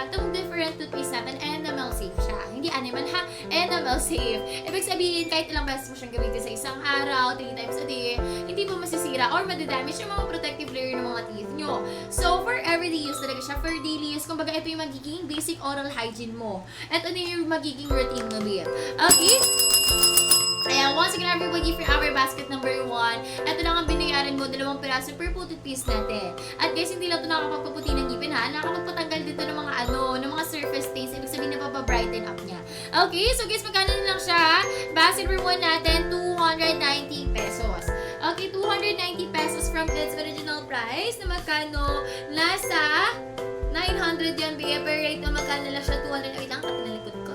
itong different toothpaste natin, animal safe siya. Hindi animal ha, animal safe. Ibig sabihin, kahit ilang beses mo siyang gamitin sa isang araw, 3 times a day, hindi po masisira or madadamage yung mga protective layer ng mga teeth nyo. So, for everyday use talaga siya, for daily use, kumbaga ito yung magiging basic oral hygiene mo. Ito na yung magiging routine mo, babe. Okay? Ayan, once again everybody, for our basket number 1, ito lang ang binayaran mo, 2 piraso purple toothpaste natin. At guys, hindi lang ito nakakapagpaputi ng ngipin ha, nakakapagpatanggal dito ng mga ng mga surface stains, ibig sabihin na papabrighten up niya. Okay, so guys, magkano na lang siya ha? Basket number 1 natin, 290 pesos. Okay, 290 pesos from its original price na magkano? Nasa 900 yan, babe. Per rate na magkano lang siya, 200. Ay, ang katalikod ko.